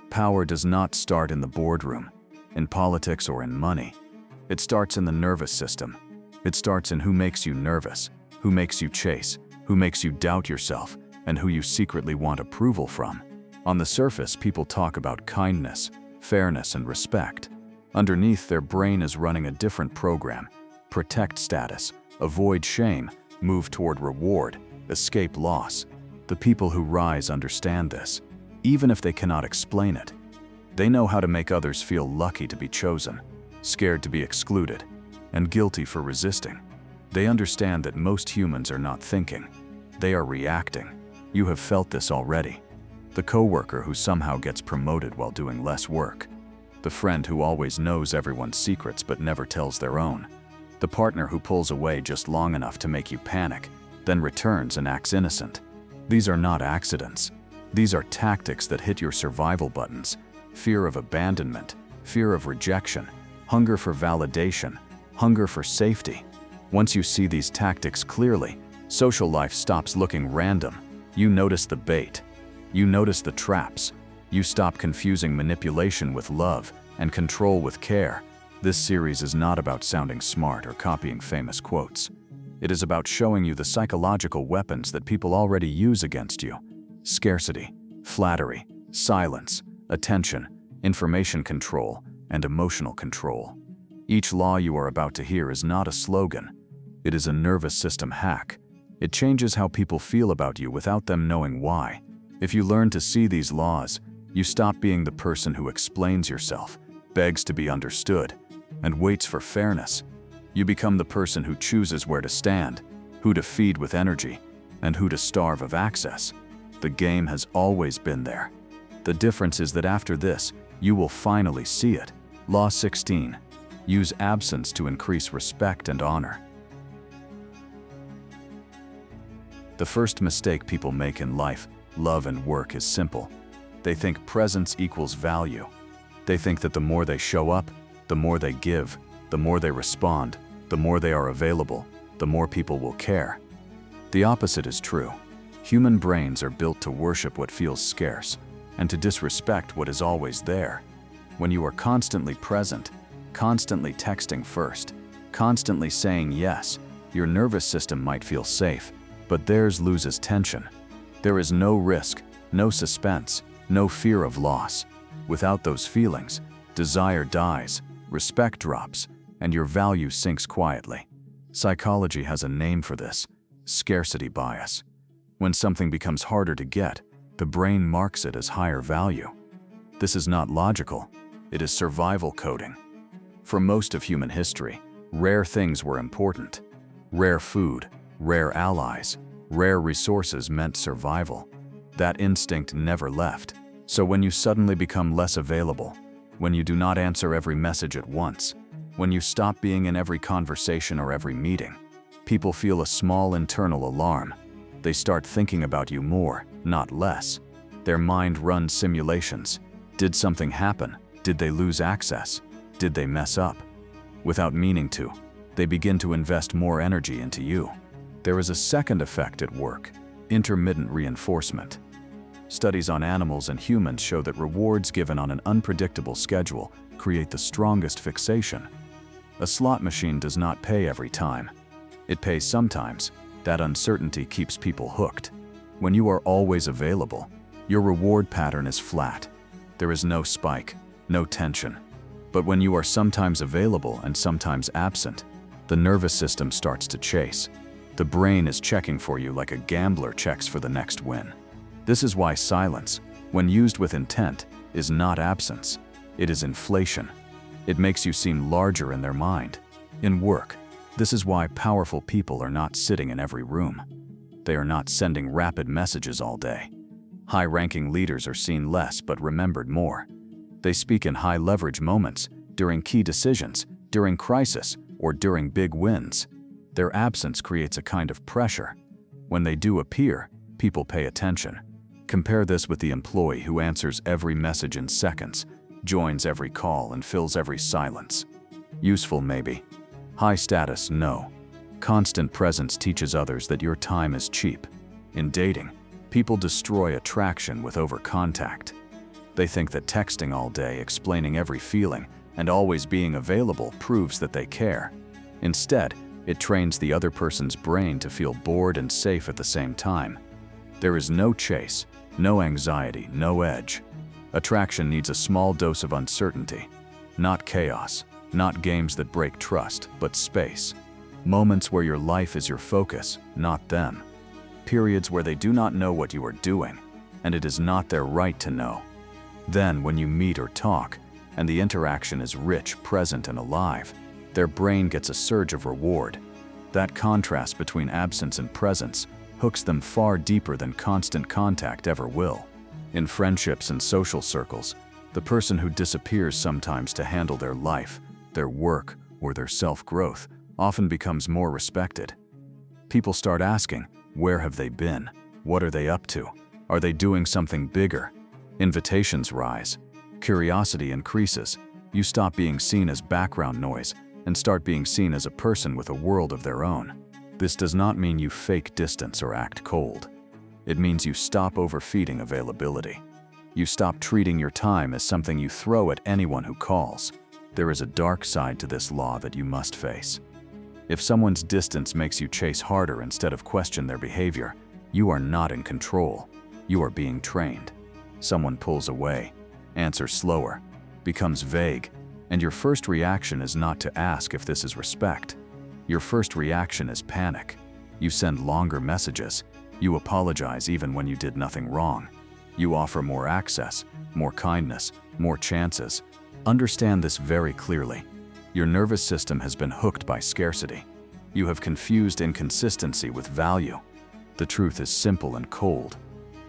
Power does not start in the boardroom, in politics or in money. It starts in the nervous system. It starts in who makes you nervous, who makes you chase, who makes you doubt yourself, and who you secretly want approval from. On the surface, people talk about kindness, fairness, and respect. Underneath, their brain is running a different program. Protect status, avoid shame, move toward reward, escape loss. The people who rise understand this, even if they cannot explain it. They know how to make others feel lucky to be chosen, scared to be excluded, and guilty for resisting. They understand that most humans are not thinking. They are reacting. You have felt this already. The coworker who somehow gets promoted while doing less work. The friend who always knows everyone's secrets but never tells their own. The partner who pulls away just long enough to make you panic, then returns and acts innocent. These are not accidents. These are tactics that hit your survival buttons. Fear of abandonment, fear of rejection, hunger for validation, hunger for safety. Once you see these tactics clearly, social life stops looking random. You notice the bait. You notice the traps. You stop confusing manipulation with love and control with care. This series is not about sounding smart or copying famous quotes. It is about showing you the psychological weapons that people already use against you. Scarcity, flattery, silence, attention, information control, and emotional control. Each law you are about to hear is not a slogan. It is a nervous system hack. It changes how people feel about you without them knowing why. If you learn to see these laws, you stop being the person who explains yourself, begs to be understood, and waits for fairness. You become the person who chooses where to stand, who to feed with energy, and who to starve of access. The game has always been there. The difference is that after this, you will finally see it. Law 16. Use absence to increase respect and honor. The first mistake people make in life, love and work, is simple. They think presence equals value. They think that the more they show up, the more they give, the more they respond, the more they are available, the more people will care. The opposite is true. Human brains are built to worship what feels scarce and to disrespect what is always there. When you are constantly present, constantly texting first, constantly saying yes, your nervous system might feel safe, but theirs loses tension. There is no risk, no suspense, no fear of loss. Without those feelings, desire dies, respect drops, and your value sinks quietly. Psychology has a name for this: scarcity bias. When something becomes harder to get, the brain marks it as higher value. This is not logical, it is survival coding. For most of human history, rare things were important. Rare food, rare allies, rare resources meant survival. That instinct never left. So when you suddenly become less available, when you do not answer every message at once, when you stop being in every conversation or every meeting, people feel a small internal alarm. They start thinking about you more, not less. Their mind runs simulations. Did something happen? Did they lose access? Did they mess up? Without meaning to, they begin to invest more energy into you. There is a second effect at work: intermittent reinforcement. Studies on animals and humans show that rewards given on an unpredictable schedule create the strongest fixation. A slot machine does not pay every time. It pays sometimes. That uncertainty keeps people hooked. When you are always available, your reward pattern is flat. There is no spike, no tension. But when you are sometimes available and sometimes absent, the nervous system starts to chase. The brain is checking for you like a gambler checks for the next win. This is why silence, when used with intent, is not absence. It is inflation. It makes you seem larger in their mind. In work, this is why powerful people are not sitting in every room. They are not sending rapid messages all day. High-ranking leaders are seen less but remembered more. They speak in high-leverage moments, during key decisions, during crisis, or during big wins. Their absence creates a kind of pressure. When they do appear, people pay attention. Compare this with the employee who answers every message in seconds, joins every call, and fills every silence. Useful, maybe. High status, no. Constant presence teaches others that your time is cheap. In dating, people destroy attraction with over-contact. They think that texting all day, explaining every feeling, and always being available proves that they care. Instead, it trains the other person's brain to feel bored and safe at the same time. There is no chase, no anxiety, no edge. Attraction needs a small dose of uncertainty. Not chaos, not games that break trust, but space. Moments where your life is your focus, not them. Periods where they do not know what you are doing, and it is not their right to know. Then, when you meet or talk, and the interaction is rich, present, and alive, their brain gets a surge of reward. That contrast between absence and presence hooks them far deeper than constant contact ever will. In friendships and social circles, the person who disappears sometimes to handle their life, their work, or their self-growth often becomes more respected. People start asking, where have they been? What are they up to? Are they doing something bigger? Invitations rise. Curiosity increases. You stop being seen as background noise and start being seen as a person with a world of their own. This does not mean you fake distance or act cold. It means you stop overfeeding availability. You stop treating your time as something you throw at anyone who calls. There is a dark side to this law that you must face. If someone's distance makes you chase harder instead of question their behavior, you are not in control. You are being trained. Someone pulls away, answers slower, becomes vague, and your first reaction is not to ask if this is respect. Your first reaction is panic. You send longer messages. You apologize even when you did nothing wrong. You offer more access, more kindness, more chances. Understand this very clearly. Your nervous system has been hooked by scarcity. You have confused inconsistency with value. The truth is simple and cold.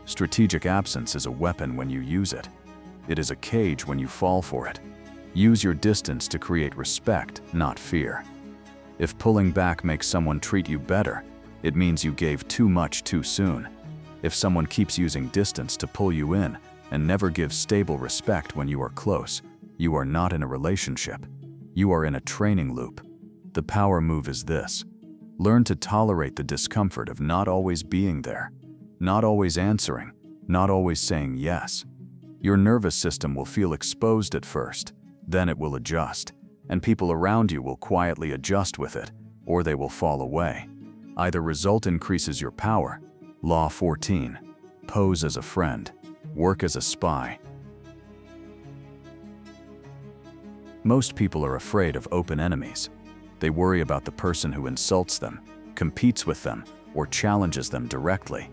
Strategic absence is a weapon when you use it. It is a cage when you fall for it. Use your distance to create respect, not fear. If pulling back makes someone treat you better, it means you gave too much too soon. If someone keeps using distance to pull you in and never gives stable respect when you are close, you are not in a relationship. You are in a training loop. The power move is this. Learn to tolerate the discomfort of not always being there, not always answering, not always saying yes. Your nervous system will feel exposed at first, then it will adjust, and people around you will quietly adjust with it, or they will fall away. Either result increases your power. Law 14. Pose as a friend. Work as a spy. Most people are afraid of open enemies. They worry about the person who insults them, competes with them, or challenges them directly.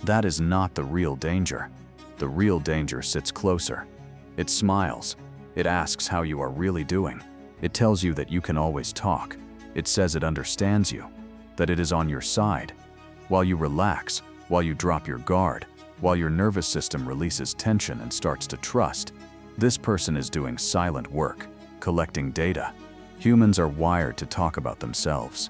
That is not the real danger. The real danger sits closer. It smiles. It asks how you are really doing. It tells you that you can always talk. It says it understands you, that it is on your side. While you relax, while you drop your guard, while your nervous system releases tension and starts to trust, this person is doing silent work, collecting data. Humans are wired to talk about themselves.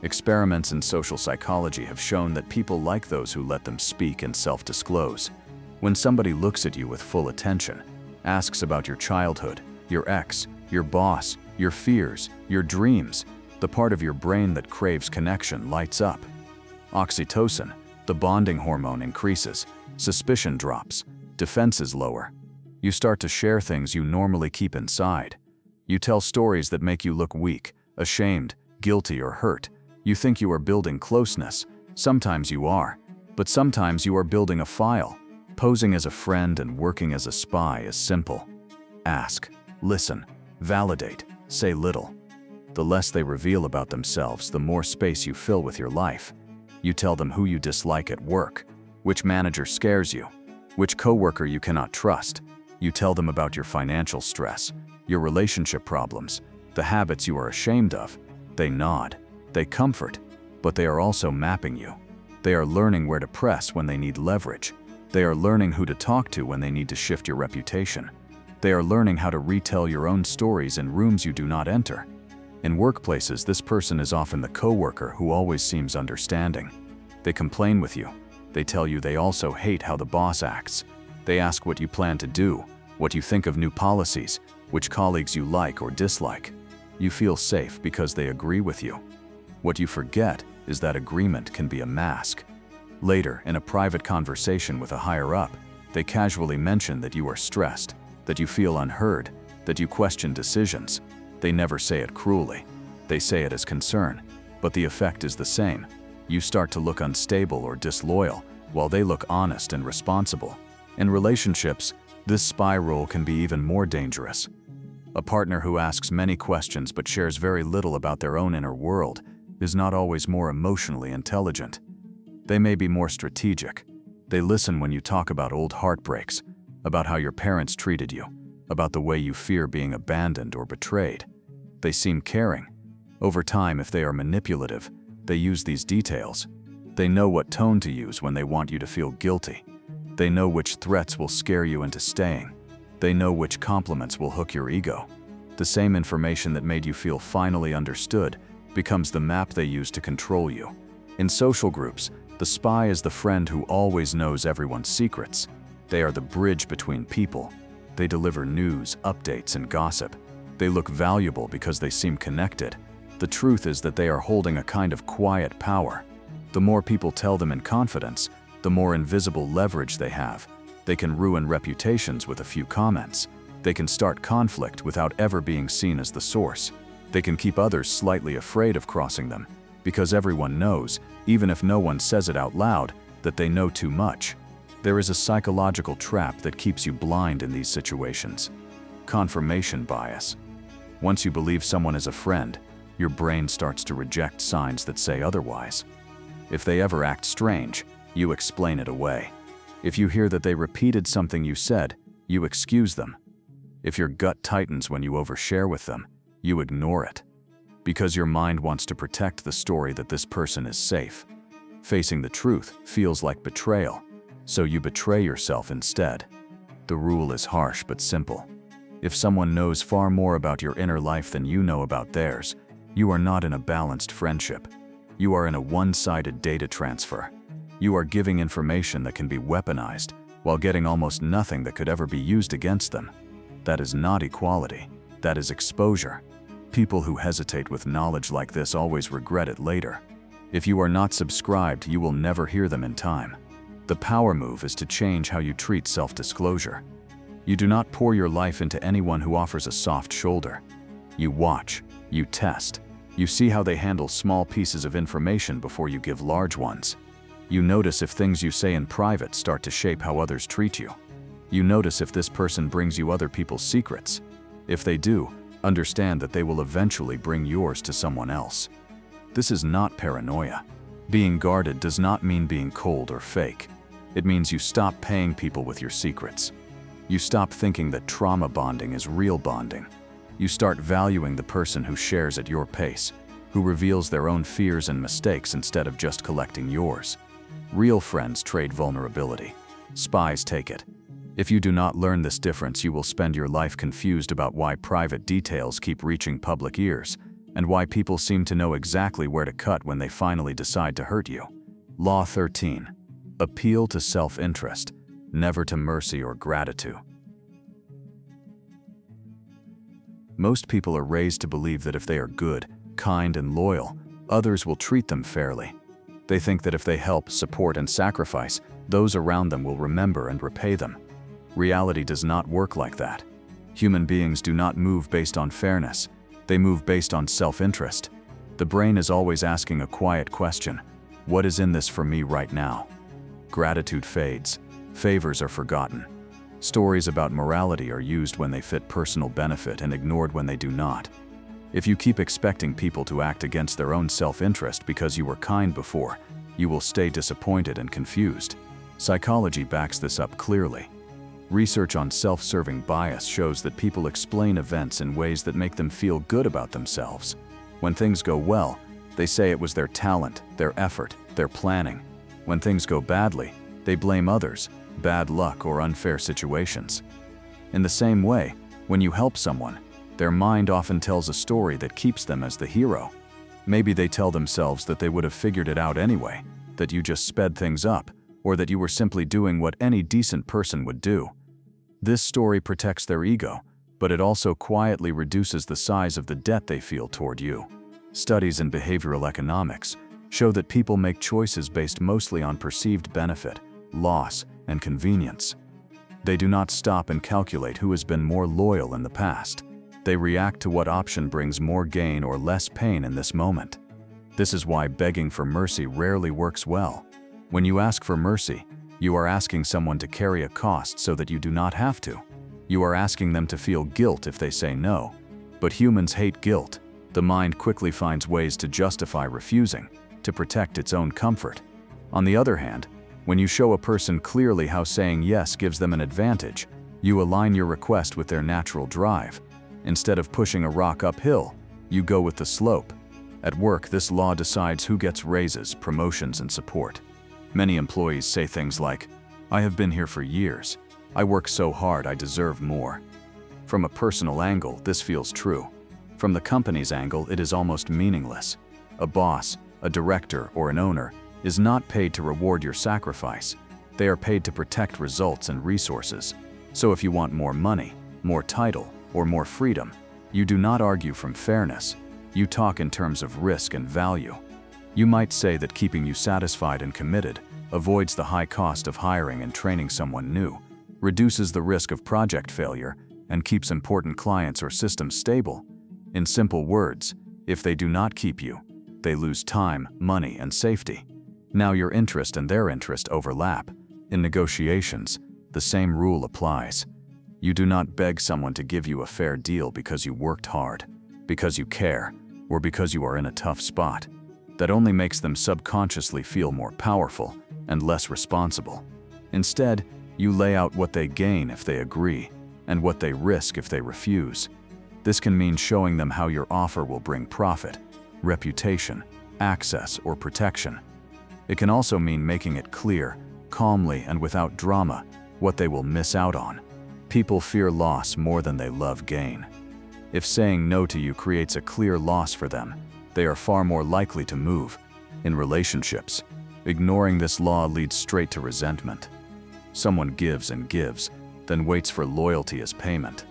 Experiments in social psychology have shown that people like those who let them speak and self-disclose. When somebody looks at you with full attention, asks about your childhood, your ex, your boss, your fears, your dreams, the part of your brain that craves connection lights up. Oxytocin, the bonding hormone, increases, suspicion drops, defenses lower. You start to share things you normally keep inside. You tell stories that make you look weak, ashamed, guilty, or hurt. You think you are building closeness. Sometimes you are, but sometimes you are building a file. Posing as a friend and working as a spy is simple. Ask, listen, validate, say little. The less they reveal about themselves, the more space you fill with your life. You tell them who you dislike at work, which manager scares you, which coworker you cannot trust. You tell them about your financial stress, your relationship problems, the habits you are ashamed of. They nod, they comfort, but they are also mapping you. They are learning where to press when they need leverage. They are learning who to talk to when they need to shift your reputation. They are learning how to retell your own stories in rooms you do not enter. In workplaces, this person is often the coworker who always seems understanding. They complain with you. They tell you they also hate how the boss acts. They ask what you plan to do, what you think of new policies, which colleagues you like or dislike. You feel safe because they agree with you. What you forget is that agreement can be a mask. Later, in a private conversation with a higher-up, They casually mention that you are stressed, that you feel unheard, that you question decisions. They never say it cruelly. They say it as concern, but the effect is the same. You start to look unstable or disloyal, while they look honest and responsible. In relationships, this spiral can be even more dangerous. A partner who asks many questions but shares very little about their own inner world is not always more emotionally intelligent. They may be more strategic. They listen when you talk about old heartbreaks, about how your parents treated you, about the way you fear being abandoned or betrayed. They seem caring. Over time, if they are manipulative, they use these details. They know what tone to use when they want you to feel guilty. They know which threats will scare you into staying. They know which compliments will hook your ego. The same information that made you feel finally understood becomes the map they use to control you. In social groups, the spy is the friend who always knows everyone's secrets. They are the bridge between people. They deliver news, updates, and gossip. They look valuable because they seem connected. The truth is that they are holding a kind of quiet power. The more people tell them in confidence, the more invisible leverage they have. They can ruin reputations with a few comments. They can start conflict without ever being seen as the source. They can keep others slightly afraid of crossing them, because everyone knows, even if no one says it out loud, that they know too much. There is a psychological trap that keeps you blind in these situations. Confirmation bias. Once you believe someone is a friend, your brain starts to reject signs that say otherwise. If they ever act strange, you explain it away. If you hear that they repeated something you said, you excuse them. If your gut tightens when you overshare with them, you ignore it. Because your mind wants to protect the story that this person is safe. Facing the truth feels like betrayal, so you betray yourself instead. The rule is harsh but simple. If someone knows far more about your inner life than you know about theirs, you are not in a balanced friendship. You are in a one-sided data transfer. You are giving information that can be weaponized, while getting almost nothing that could ever be used against them. That is not equality. That is exposure. People who hesitate with knowledge like this always regret it later. If you are not subscribed, you will never hear them in time. The power move is to change how you treat self-disclosure. You do not pour your life into anyone who offers a soft shoulder. You watch, you test, you see how they handle small pieces of information before you give large ones. You notice if things you say in private start to shape how others treat you. You notice if this person brings you other people's secrets. If they do, understand that they will eventually bring yours to someone else. This is not paranoia. Being guarded does not mean being cold or fake. It means you stop paying people with your secrets. You stop thinking that trauma bonding is real bonding. You start valuing the person who shares at your pace, who reveals their own fears and mistakes instead of just collecting yours. Real friends trade vulnerability. Spies take it. If you do not learn this difference, you will spend your life confused about why private details keep reaching public ears, and why people seem to know exactly where to cut when they finally decide to hurt you. Law 13. Appeal to self-interest, never to mercy or gratitude. Most people are raised to believe that if they are good, kind, and loyal, others will treat them fairly. They think that if they help, support, and sacrifice, those around them will remember and repay them. Reality does not work like that. Human beings do not move based on fairness. They move based on self-interest. The brain is always asking a quiet question: what is in this for me right now? Gratitude fades. Favors are forgotten. Stories about morality are used when they fit personal benefit and ignored when they do not. If you keep expecting people to act against their own self-interest because you were kind before, you will stay disappointed and confused. Psychology backs this up clearly. Research on self-serving bias shows that people explain events in ways that make them feel good about themselves. When things go well, they say it was their talent, their effort, their planning. When things go badly, they blame others, bad luck, or unfair situations. In the same way, when you help someone, their mind often tells a story that keeps them as the hero. Maybe they tell themselves that they would have figured it out anyway, that you just sped things up, or that you were simply doing what any decent person would do. This story protects their ego, but it also quietly reduces the size of the debt they feel toward you. Studies in behavioral economics show that people make choices based mostly on perceived benefit, loss, and convenience. They do not stop and calculate who has been more loyal in the past. They react to what option brings more gain or less pain in this moment. This is why begging for mercy rarely works well. When you ask for mercy, you are asking someone to carry a cost so that you do not have to. You are asking them to feel guilt if they say no. But humans hate guilt. The mind quickly finds ways to justify refusing, to protect its own comfort. On the other hand, when you show a person clearly how saying yes gives them an advantage, you align your request with their natural drive. Instead of pushing a rock uphill, you go with the slope. At work, this law decides who gets raises, promotions, and support. Many employees say things like, "I have been here for years. I work so hard I deserve more." From a personal angle, this feels true. From the company's angle, it is almost meaningless. A boss, a director, or an owner is not paid to reward your sacrifice. They are paid to protect results and resources. So if you want more money, more title, or more freedom, you do not argue from fairness. You talk in terms of risk and value. You might say that keeping you satisfied and committed avoids the high cost of hiring and training someone new, reduces the risk of project failure, and keeps important clients or systems stable. In simple words, if they do not keep you, they lose time, money, and safety. Now your interest and their interest overlap. In negotiations, the same rule applies. You do not beg someone to give you a fair deal because you worked hard, because you care, or because you are in a tough spot. That only makes them subconsciously feel more powerful and less responsible. Instead, you lay out what they gain if they agree, and what they risk if they refuse. This can mean showing them how your offer will bring profit, reputation, access, or protection. It can also mean making it clear, calmly and without drama, what they will miss out on. People fear loss more than they love gain. If saying no to you creates a clear loss for them, they are far more likely to move. In relationships, ignoring this law leads straight to resentment. Someone gives and gives, then waits for loyalty as payment.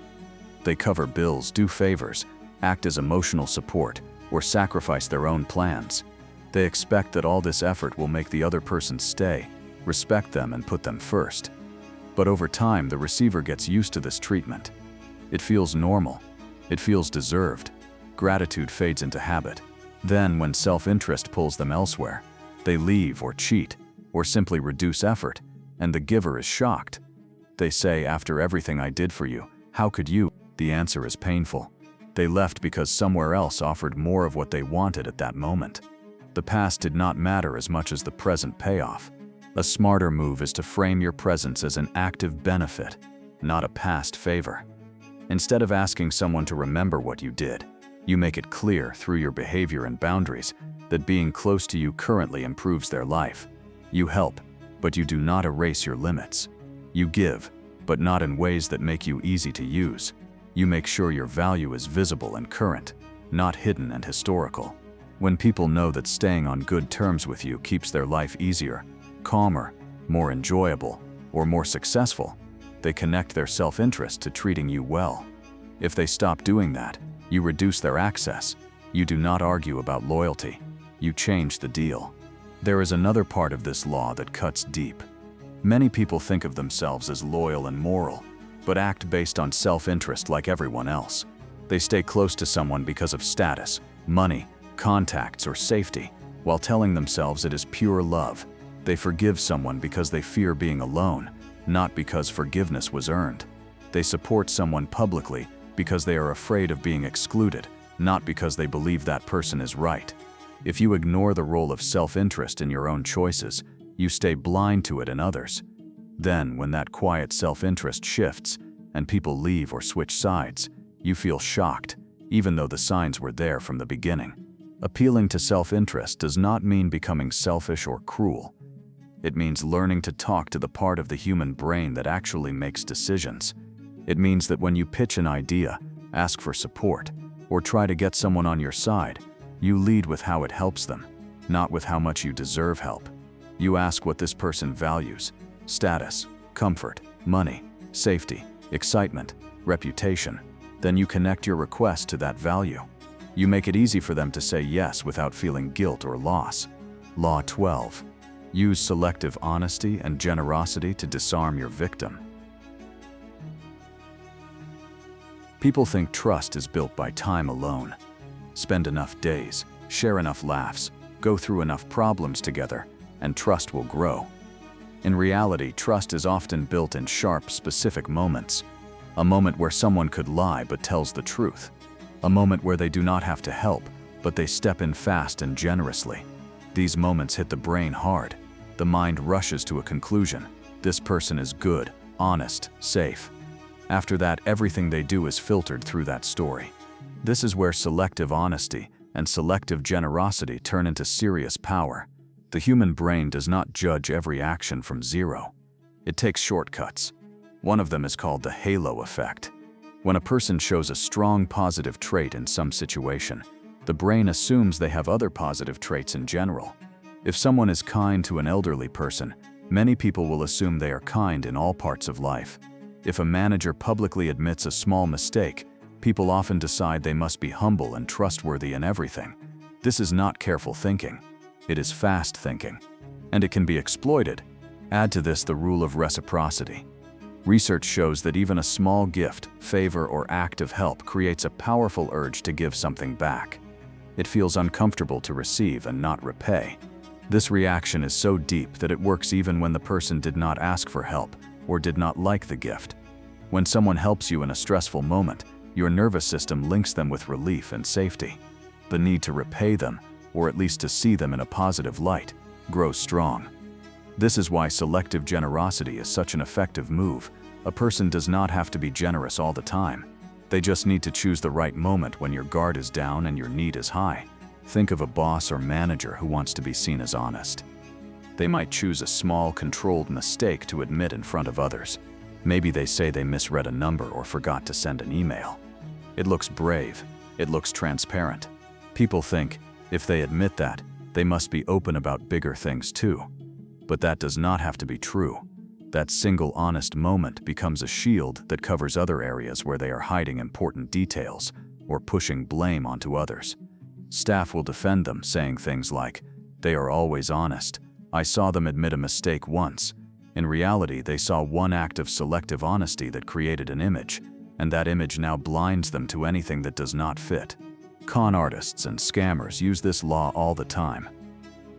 They cover bills, do favors, act as emotional support, or sacrifice their own plans. They expect that all this effort will make the other person stay, respect them, and put them first. But over time, the receiver gets used to this treatment. It feels normal. It feels deserved. Gratitude fades into habit. Then, when self-interest pulls them elsewhere, they leave or cheat, or simply reduce effort, and the giver is shocked. They say, "After everything I did for you, how could you?" The answer is painful. They left because somewhere else offered more of what they wanted at that moment. The past did not matter as much as the present payoff. A smarter move is to frame your presence as an active benefit, not a past favor. Instead of asking someone to remember what you did, you make it clear through your behavior and boundaries that being close to you currently improves their life. You help, but you do not erase your limits. You give, but not in ways that make you easy to use. You make sure your value is visible and current, not hidden and historical. When people know that staying on good terms with you keeps their life easier, calmer, more enjoyable, or more successful, they connect their self-interest to treating you well. If they stop doing that, you reduce their access. You do not argue about loyalty. You change the deal. There is another part of this law that cuts deep. Many people think of themselves as loyal and moral, but act based on self-interest like everyone else. They stay close to someone because of status, money, contacts, or safety, while telling themselves it is pure love. They forgive someone because they fear being alone, not because forgiveness was earned. They support someone publicly because they are afraid of being excluded, not because they believe that person is right. If you ignore the role of self-interest in your own choices, you stay blind to it in others. Then, when that quiet self-interest shifts and people leave or switch sides, you feel shocked, even though the signs were there from the beginning. Appealing to self-interest does not mean becoming selfish or cruel. It means learning to talk to the part of the human brain that actually makes decisions. It means that when you pitch an idea, ask for support, or try to get someone on your side, you lead with how it helps them, not with how much you deserve help. You ask what this person values: status, comfort, money, safety, excitement, reputation. Then you connect your request to that value. You make it easy for them to say yes without feeling guilt or loss. Law 12. Use selective honesty and generosity to disarm your victim. People think trust is built by time alone. Spend enough days, share enough laughs, go through enough problems together, and trust will grow. In reality, trust is often built in sharp, specific moments. A moment where someone could lie but tells the truth. A moment where they do not have to help, but they step in fast and generously. These moments hit the brain hard. The mind rushes to a conclusion. This person is good, honest, safe. After that, everything they do is filtered through that story. This is where selective honesty and selective generosity turn into serious power. The human brain does not judge every action from zero. It takes shortcuts. One of them is called the halo effect. When a person shows a strong positive trait in some situation, the brain assumes they have other positive traits in general. If someone is kind to an elderly person, many people will assume they are kind in all parts of life. If a manager publicly admits a small mistake, people often decide they must be humble and trustworthy in everything. This is not careful thinking. It is fast thinking. And it can be exploited. Add to this the rule of reciprocity. Research shows that even a small gift, favor, or act of help creates a powerful urge to give something back. It feels uncomfortable to receive and not repay. This reaction is so deep that it works even when the person did not ask for help or did not like the gift. When someone helps you in a stressful moment, your nervous system links them with relief and safety. The need to repay them, or at least to see them in a positive light, grows strong. This is why selective generosity is such an effective move. A person does not have to be generous all the time. They just need to choose the right moment when your guard is down and your need is high. Think of a boss or manager who wants to be seen as honest. They might choose a small, controlled mistake to admit in front of others. Maybe they say they misread a number or forgot to send an email. It looks brave. It looks transparent. People think, if they admit that, they must be open about bigger things too. But that does not have to be true. That single honest moment becomes a shield that covers other areas where they are hiding important details or pushing blame onto others. Staff will defend them, saying things like, "They are always honest. I saw them admit a mistake once." In reality, they saw one act of selective honesty that created an image, and that image now blinds them to anything that does not fit. Con artists and scammers use this law all the time.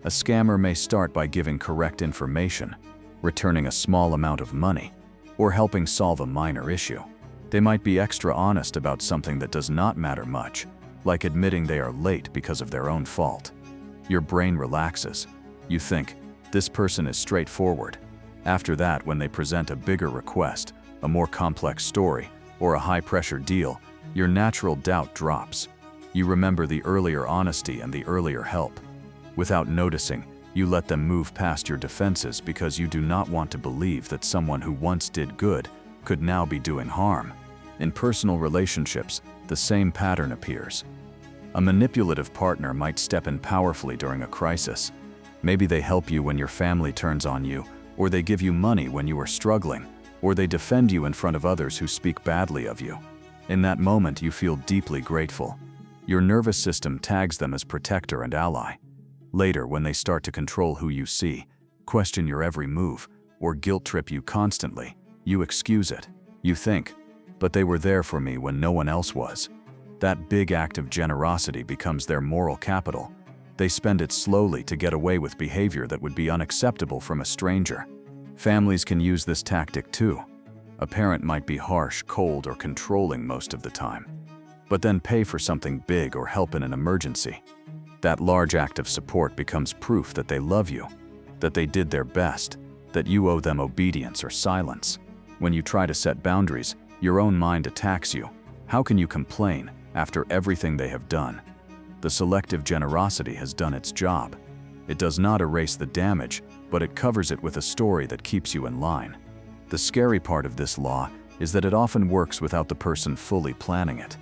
A scammer may start by giving correct information, returning a small amount of money, or helping solve a minor issue. They might be extra honest about something that does not matter much, like admitting they are late because of their own fault. Your brain relaxes. You think, this person is straightforward. After that, when they present a bigger request, a more complex story, or a high-pressure deal, your natural doubt drops. You remember the earlier honesty and the earlier help. Without noticing, you let them move past your defenses because you do not want to believe that someone who once did good could now be doing harm. In personal relationships, the same pattern appears. A manipulative partner might step in powerfully during a crisis. Maybe they help you when your family turns on you, or they give you money when you are struggling, or they defend you in front of others who speak badly of you. In that moment, you feel deeply grateful. Your nervous system tags them as protector and ally. Later, when they start to control who you see, question your every move, or guilt-trip you constantly, you excuse it. You think, but they were there for me when no one else was. That big act of generosity becomes their moral capital. They spend it slowly to get away with behavior that would be unacceptable from a stranger. Families can use this tactic too. A parent might be harsh, cold, or controlling most of the time, but then pay for something big or help in an emergency. That large act of support becomes proof that they love you, that they did their best, that you owe them obedience or silence. When you try to set boundaries, your own mind attacks you. How can you complain after everything they have done? The selective generosity has done its job. It does not erase the damage, but it covers it with a story that keeps you in line. The scary part of this law is that it often works without the person fully planning it.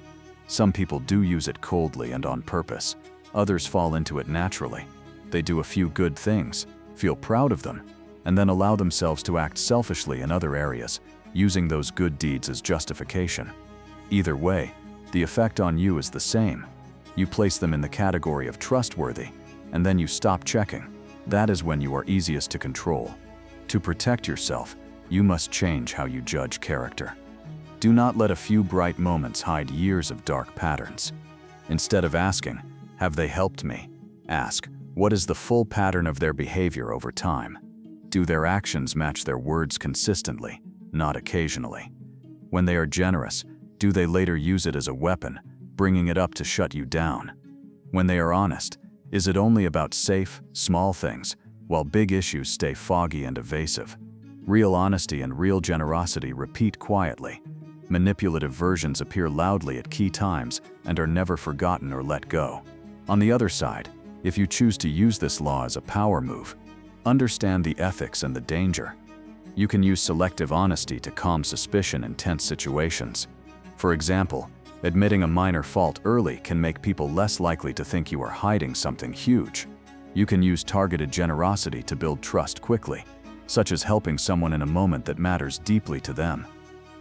Some people do use it coldly and on purpose. Others fall into it naturally. They do a few good things, feel proud of them, and then allow themselves to act selfishly in other areas, using those good deeds as justification. Either way, the effect on you is the same. You place them in the category of trustworthy, and then you stop checking. That is when you are easiest to control. To protect yourself, you must change how you judge character. Do not let a few bright moments hide years of dark patterns. Instead of asking, "Have they helped me?" ask, "What is the full pattern of their behavior over time?" Do their actions match their words consistently, not occasionally? When they are generous, do they later use it as a weapon, bringing it up to shut you down? When they are honest, is it only about safe, small things, while big issues stay foggy and evasive? Real honesty and real generosity repeat quietly. Manipulative versions appear loudly at key times and are never forgotten or let go. On the other side, if you choose to use this law as a power move, understand the ethics and the danger. You can use selective honesty to calm suspicion in tense situations. For example, admitting a minor fault early can make people less likely to think you are hiding something huge. You can use targeted generosity to build trust quickly, such as helping someone in a moment that matters deeply to them.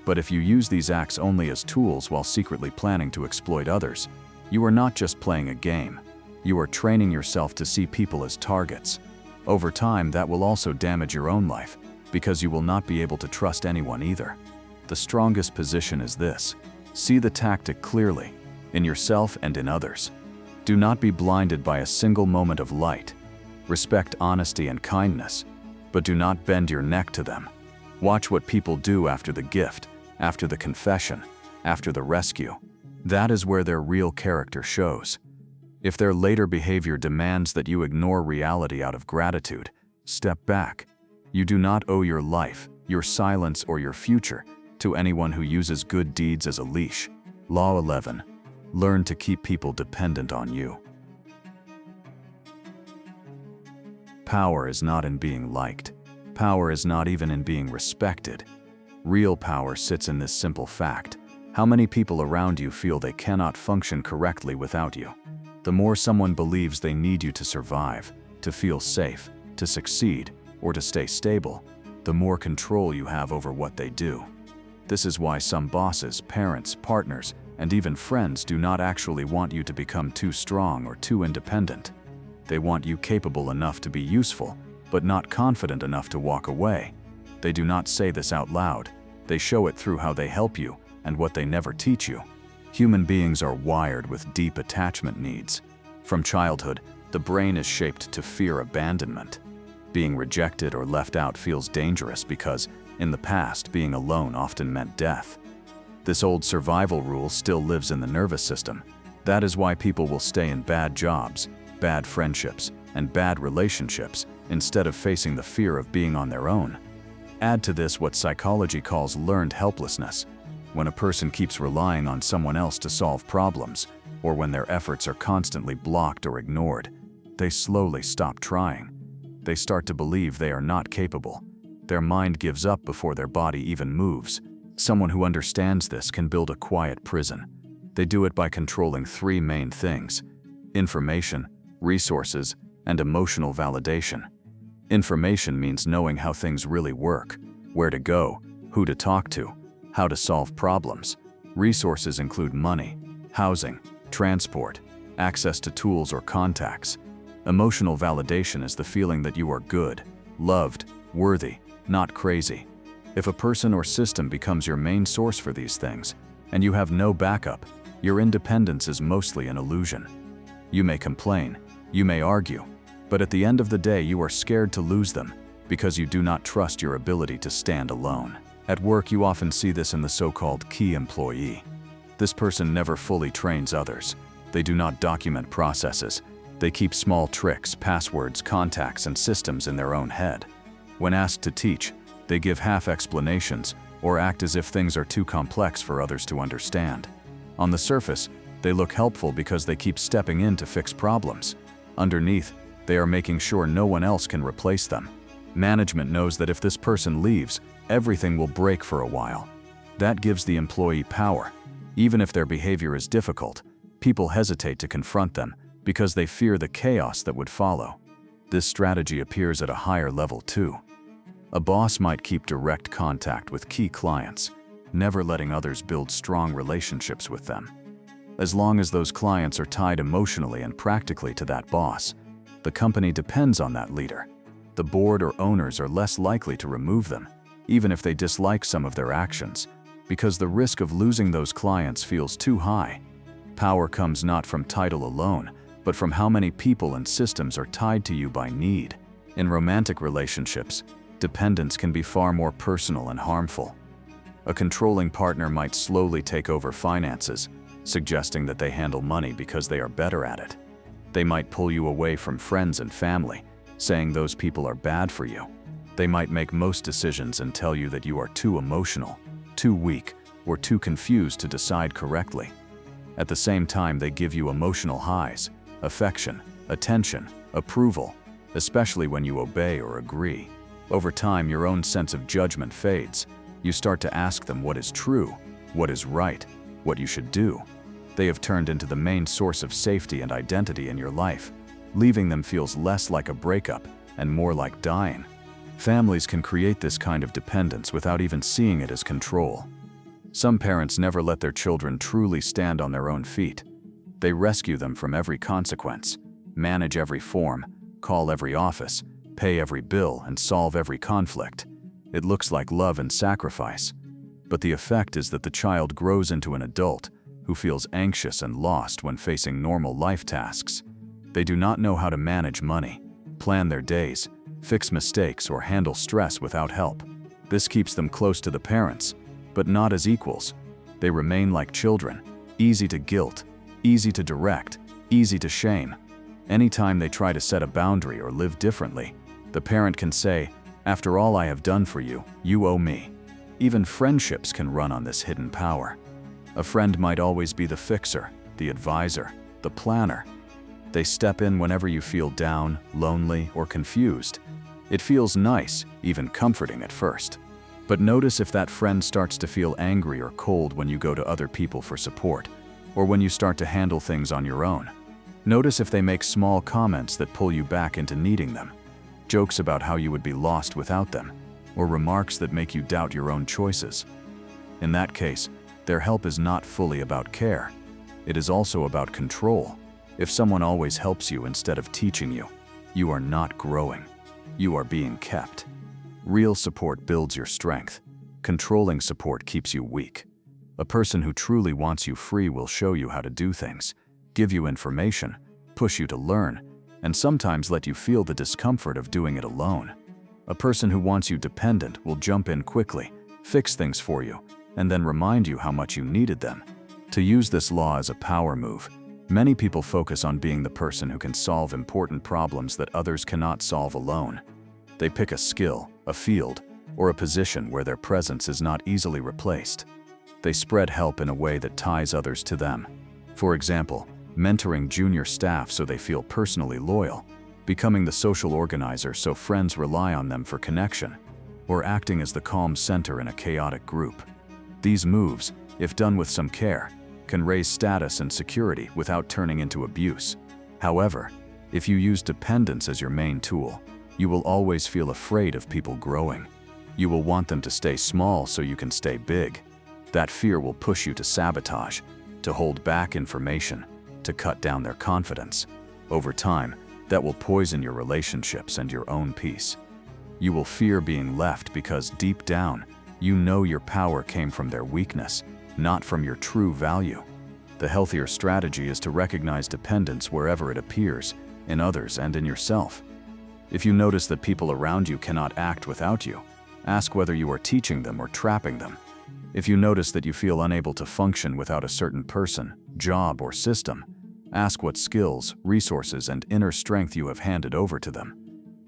But if you use these acts only as tools while secretly planning to exploit others, you are not just playing a game. You are training yourself to see people as targets. Over time, that will also damage your own life, because you will not be able to trust anyone either. The strongest position is this: see the tactic clearly, in yourself and in others. Do not be blinded by a single moment of light. Respect honesty and kindness, but do not bend your neck to them. Watch what people do after the gift, after the confession, after the rescue. That is where their real character shows. If their later behavior demands that you ignore reality out of gratitude, step back. You do not owe your life, your silence, or your future to anyone who uses good deeds as a leash. Law 11. Learn to keep people dependent on you. Power is not in being liked. Power is not even in being respected. Real power sits in this simple fact: how many people around you feel they cannot function correctly without you. The more someone believes they need you to survive, to feel safe, to succeed, or to stay stable, the more control you have over what they do. This is why some bosses, parents, partners, and even friends do not actually want you to become too strong or too independent. They want you capable enough to be useful, but not confident enough to walk away. They do not say this out loud. They show it through how they help you and what they never teach you. Human beings are wired with deep attachment needs. From childhood, the brain is shaped to fear abandonment. Being rejected or left out feels dangerous because, in the past, being alone often meant death. This old survival rule still lives in the nervous system. That is why people will stay in bad jobs, bad friendships, and bad relationships instead of facing the fear of being on their own. Add to this what psychology calls learned helplessness. When a person keeps relying on someone else to solve problems, or when their efforts are constantly blocked or ignored, they slowly stop trying. They start to believe they are not capable. Their mind gives up before their body even moves. Someone who understands this can build a quiet prison. They do it by controlling three main things: information, resources, and emotional validation. Information means knowing how things really work, where to go, who to talk to, how to solve problems. Resources include money, housing, transport, access to tools or contacts. Emotional validation is the feeling that you are good, loved, worthy, not crazy. If a person or system becomes your main source for these things, and you have no backup, your independence is mostly an illusion. You may complain, you may argue, but at the end of the day you are scared to lose them because you do not trust your ability to stand alone. At work, you often see this in the so-called key employee. This person never fully trains others. They do not document processes. They keep small tricks, passwords, contacts, and systems in their own head. When asked to teach, they give half explanations or act as if things are too complex for others to understand. On the surface, they look helpful because they keep stepping in to fix problems. Underneath, they are making sure no one else can replace them. Management knows that if this person leaves, everything will break for a while. That gives the employee power. Even if their behavior is difficult, people hesitate to confront them because they fear the chaos that would follow. This strategy appears at a higher level too. A boss might keep direct contact with key clients, never letting others build strong relationships with them. As long as those clients are tied emotionally and practically to that boss, the company depends on that leader. The board or owners are less likely to remove them, even if they dislike some of their actions. because the risk of losing those clients feels too high. Power comes not from title alone, but from how many people and systems are tied to you by need. In romantic relationships, dependence can be far more personal and harmful. A controlling partner might slowly take over finances, suggesting that they handle money because they are better at it. They might pull you away from friends and family, saying those people are bad for you. They might make most decisions and tell you that you are too emotional, too weak, or too confused to decide correctly. At the same time, they give you emotional highs, affection, attention, approval, especially when you obey or agree. Over time, your own sense of judgment fades. You start to ask them what is true, what is right, what you should do. They have turned into the main source of safety and identity in your life. Leaving them feels less like a breakup and more like dying. Families can create this kind of dependence without even seeing it as control. Some parents never let their children truly stand on their own feet. They rescue them from every consequence, manage every form, call every office, pay every bill, and solve every conflict. It looks like love and sacrifice, but the effect is that the child grows into an adult who feels anxious and lost when facing normal life tasks. They do not know how to manage money, plan their days, fix mistakes, or handle stress without help. This keeps them close to the parents, but not as equals. They remain like children, easy to guilt, easy to direct, easy to shame. Anytime they try to set a boundary or live differently, the parent can say, "After all I have done for you, you owe me." Even friendships can run on this hidden power. A friend might always be the fixer, the advisor, the planner. They step in whenever you feel down, lonely, or confused. It feels nice, even comforting at first. But notice if that friend starts to feel angry or cold when you go to other people for support, or when you start to handle things on your own. Notice if they make small comments that pull you back into needing them, jokes about how you would be lost without them, or remarks that make you doubt your own choices. In that case, their help is not fully about care. It is also about control. If someone always helps you instead of teaching you, you are not growing. You are being kept. Real support builds your strength. Controlling support keeps you weak. A person who truly wants you free will show you how to do things, give you information, push you to learn, and sometimes let you feel the discomfort of doing it alone. A person who wants you dependent will jump in quickly, fix things for you, and then remind you how much you needed them. To use this law as a power move, many people focus on being the person who can solve important problems that others cannot solve alone. They pick a skill, a field, or a position where their presence is not easily replaced. They spread help in a way that ties others to them. For example, mentoring junior staff so they feel personally loyal, becoming the social organizer so friends rely on them for connection, or acting as the calm center in a chaotic group. These moves, if done with some care, can raise status and security without turning into abuse. However, if you use dependence as your main tool, you will always feel afraid of people growing. You will want them to stay small so you can stay big. That fear will push you to sabotage, to hold back information, to cut down their confidence. Over time, that will poison your relationships and your own peace. You will fear being left because deep down, you know your power came from their weakness, not from your true value. The healthier strategy is to recognize dependence wherever it appears, in others and in yourself. If you notice that people around you cannot act without you, ask whether you are teaching them or trapping them. If you notice that you feel unable to function without a certain person, job, or system, ask what skills, resources, and inner strength you have handed over to them.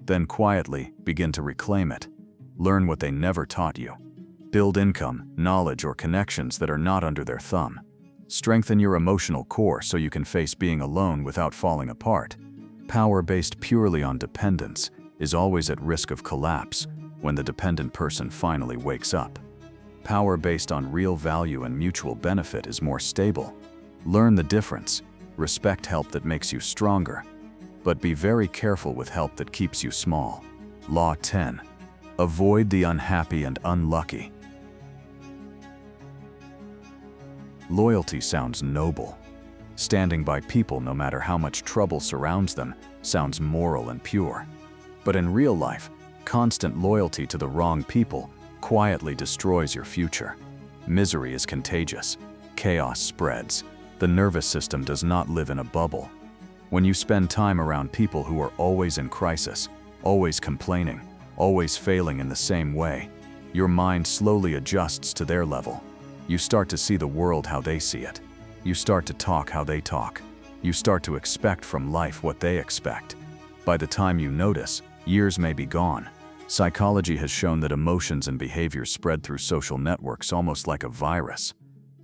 Then quietly begin to reclaim it. Learn what they never taught you. Build income, knowledge, or connections that are not under their thumb. Strengthen your emotional core so you can face being alone without falling apart. Power based purely on dependence is always at risk of collapse when the dependent person finally wakes up. Power based on real value and mutual benefit is more stable. Learn the difference. Respect help that makes you stronger, but be very careful with help that keeps you small. Law 10. Avoid the unhappy and unlucky. Loyalty sounds noble. Standing by people no matter how much trouble surrounds them sounds moral and pure. But in real life, constant loyalty to the wrong people quietly destroys your future. Misery is contagious. Chaos spreads. The nervous system does not live in a bubble. When you spend time around people who are always in crisis, always complaining, always failing in the same way, your mind slowly adjusts to their level. You start to see the world how they see it. You start to talk how they talk. You start to expect from life what they expect. By the time you notice, years may be gone. Psychology has shown that emotions and behaviors spread through social networks almost like a virus.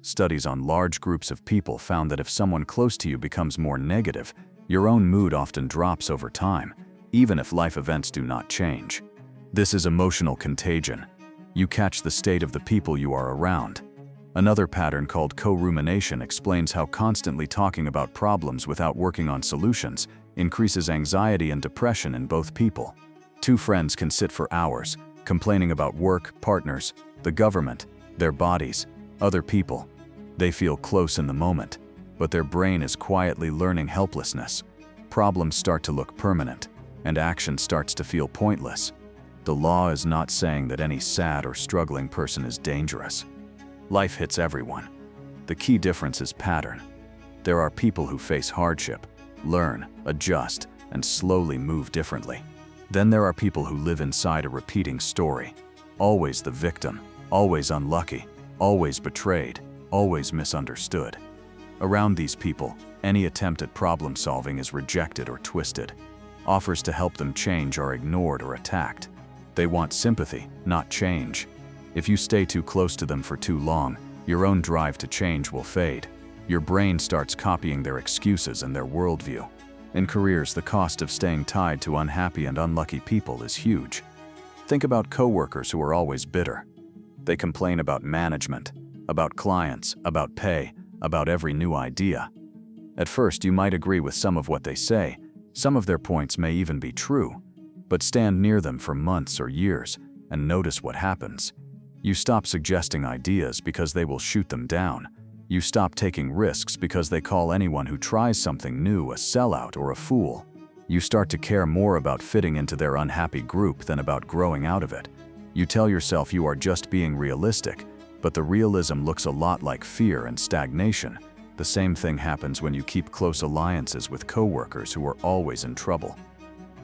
Studies on large groups of people found that if someone close to you becomes more negative, your own mood often drops over time, even if life events do not change. This is emotional contagion. You catch the state of the people you are around. Another pattern called co-rumination explains how constantly talking about problems without working on solutions increases anxiety and depression in both people. Two friends can sit for hours, complaining about work, partners, the government, their bodies, other people. They feel close in the moment, but their brain is quietly learning helplessness. Problems start to look permanent, and action starts to feel pointless. The law is not saying that any sad or struggling person is dangerous. Life hits everyone. The key difference is pattern. There are people who face hardship, learn, adjust, and slowly move differently. Then there are people who live inside a repeating story. Always the victim, always unlucky, always betrayed, always misunderstood. Around these people, any attempt at problem solving is rejected or twisted. Offers to help them change are ignored or attacked. They want sympathy, not change. If you stay too close to them for too long, your own drive to change will fade. Your brain starts copying their excuses and their worldview. In careers, the cost of staying tied to unhappy and unlucky people is huge. Think about coworkers who are always bitter. They complain about management, about clients, about pay, about every new idea. At first, you might agree with some of what they say. Some of their points may even be true. But stand near them for months or years and notice what happens. You stop suggesting ideas because they will shoot them down. You stop taking risks because they call anyone who tries something new a sellout or a fool. You start to care more about fitting into their unhappy group than about growing out of it. You tell yourself you are just being realistic, but the realism looks a lot like fear and stagnation. The same thing happens when you keep close alliances with coworkers who are always in trouble.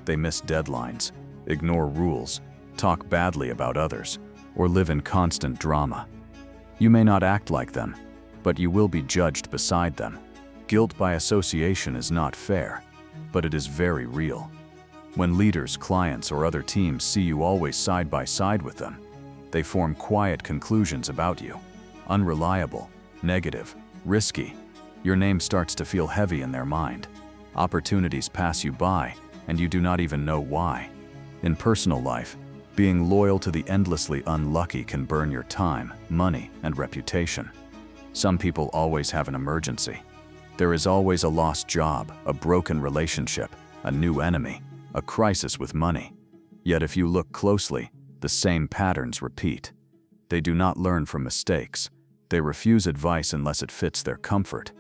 They miss deadlines, ignore rules, talk badly about others, or live in constant drama. You may not act like them, but you will be judged beside them. Guilt by association is not fair, but it is very real. When leaders, clients, or other teams see you always side by side with them, they form quiet conclusions about you. Unreliable, negative, risky. Your name starts to feel heavy in their mind. Opportunities pass you by, and you do not even know why. In personal life, being loyal to the endlessly unlucky can burn your time, money, and reputation. Some people always have an emergency. There is always a lost job, a broken relationship, a new enemy, a crisis with money. Yet if you look closely, the same patterns repeat. They do not learn from mistakes. They refuse advice unless it fits their comfort.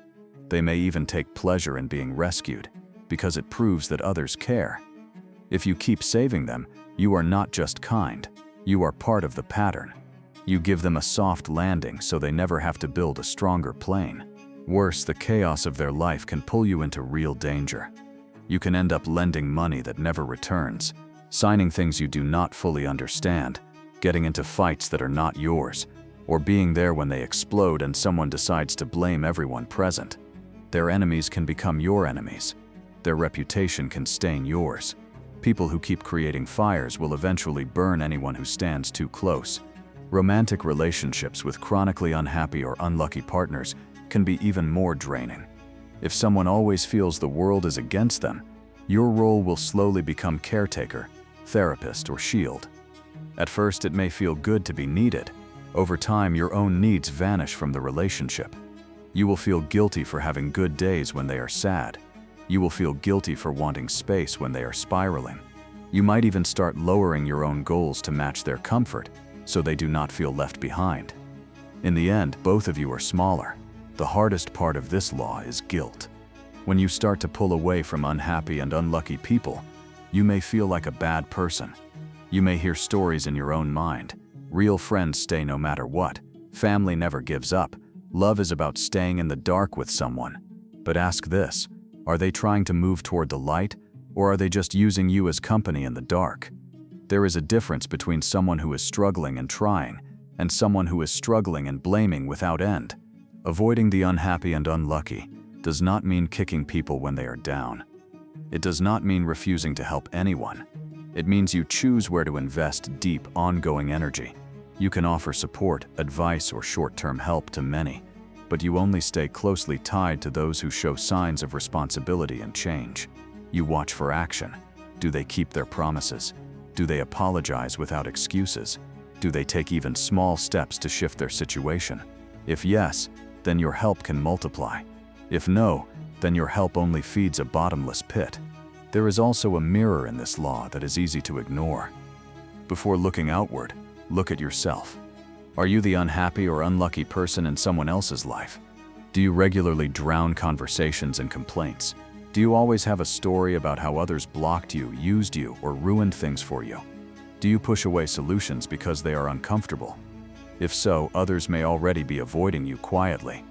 They may even take pleasure in being rescued, because it proves that others care. If you keep saving them, you are not just kind, you are part of the pattern. You give them a soft landing so they never have to build a stronger plane. Worse, the chaos of their life can pull you into real danger. You can end up lending money that never returns, signing things you do not fully understand, getting into fights that are not yours, or being there when they explode and someone decides to blame everyone present. Their enemies can become your enemies. Their reputation can stain yours. People who keep creating fires will eventually burn anyone who stands too close. Romantic relationships with chronically unhappy or unlucky partners can be even more draining. If someone always feels the world is against them, your role will slowly become caretaker, therapist, or shield. At first, it may feel good to be needed. Over time, your own needs vanish from the relationship. You will feel guilty for having good days when they are sad. You will feel guilty for wanting space when they are spiraling. You might even start lowering your own goals to match their comfort, so they do not feel left behind. In the end, both of you are smaller. The hardest part of this law is guilt. When you start to pull away from unhappy and unlucky people, you may feel like a bad person. You may hear stories in your own mind. Real friends stay no matter what. Family never gives up. Love is about staying in the dark with someone. But ask this, are they trying to move toward the light, or are they just using you as company in the dark? There is a difference between someone who is struggling and trying, and someone who is struggling and blaming without end. Avoiding the unhappy and unlucky does not mean kicking people when they are down. It does not mean refusing to help anyone. It means you choose where to invest deep, ongoing energy. You can offer support, advice, or short-term help to many, but you only stay closely tied to those who show signs of responsibility and change. You watch for action. Do they keep their promises? Do they apologize without excuses? Do they take even small steps to shift their situation? If yes, then your help can multiply. If no, then your help only feeds a bottomless pit. There is also a mirror in this law that is easy to ignore. Before looking outward, look at yourself. Are you the unhappy or unlucky person in someone else's life? Do you regularly drown conversations in complaints? Do you always have a story about how others blocked you, used you, or ruined things for you? Do you push away solutions because they are uncomfortable? If so, others may already be avoiding you quietly.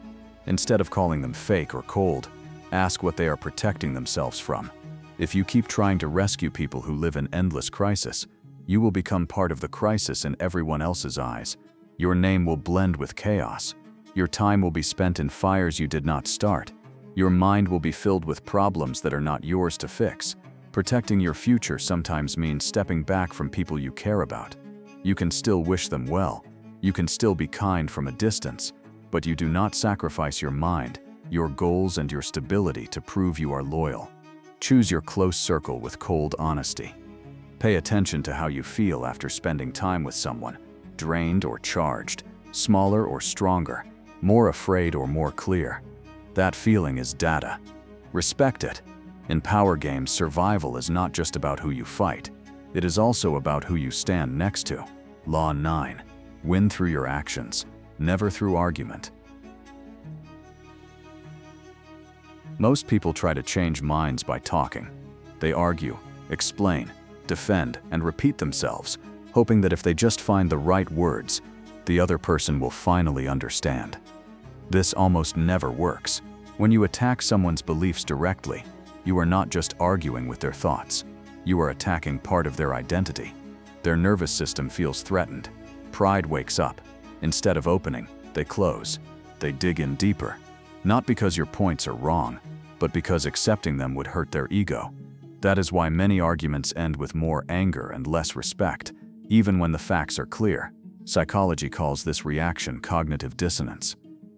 Instead of calling them fake or cold, ask what they are protecting themselves from. If you keep trying to rescue people who live in endless crisis, you will become part of the crisis in everyone else's eyes. Your name will blend with chaos. Your time will be spent in fires you did not start. Your mind will be filled with problems that are not yours to fix. Protecting your future sometimes means stepping back from people you care about. You can still wish them well. You can still be kind from a distance, but you do not sacrifice your mind, your goals, and your stability to prove you are loyal. Choose your close circle with cold honesty. Pay attention to how you feel after spending time with someone, drained or charged, smaller or stronger, more afraid or more clear. That feeling is data. Respect it. In power games, survival is not just about who you fight. It is also about who you stand next to. Law 9. Win through your actions, never through argument. Most people try to change minds by talking. They argue, explain, defend, and repeat themselves, hoping that if they just find the right words, the other person will finally understand. This almost never works. When you attack someone's beliefs directly, you are not just arguing with their thoughts. You are attacking part of their identity. Their nervous system feels threatened. Pride wakes up. Instead of opening, they close. They dig in deeper. Not because your points are wrong, but because accepting them would hurt their ego. That is why many arguments end with more anger and less respect, even when the facts are clear. Psychology calls this reaction cognitive dissonance.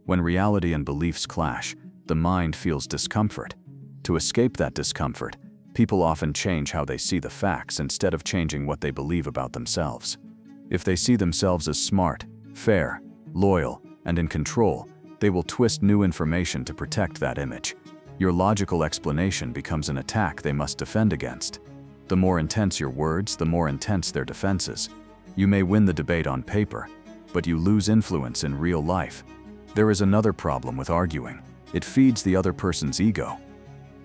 When reality and beliefs clash, the mind feels discomfort. To escape that discomfort, people often change how they see the facts instead of changing what they believe about themselves. If they see themselves as smart, fair, loyal, and in control, they will twist new information to protect that image. Your logical explanation becomes an attack they must defend against. The more intense your words, the more intense their defenses. You may win the debate on paper, but you lose influence in real life. There is another problem with arguing. It feeds the other person's ego.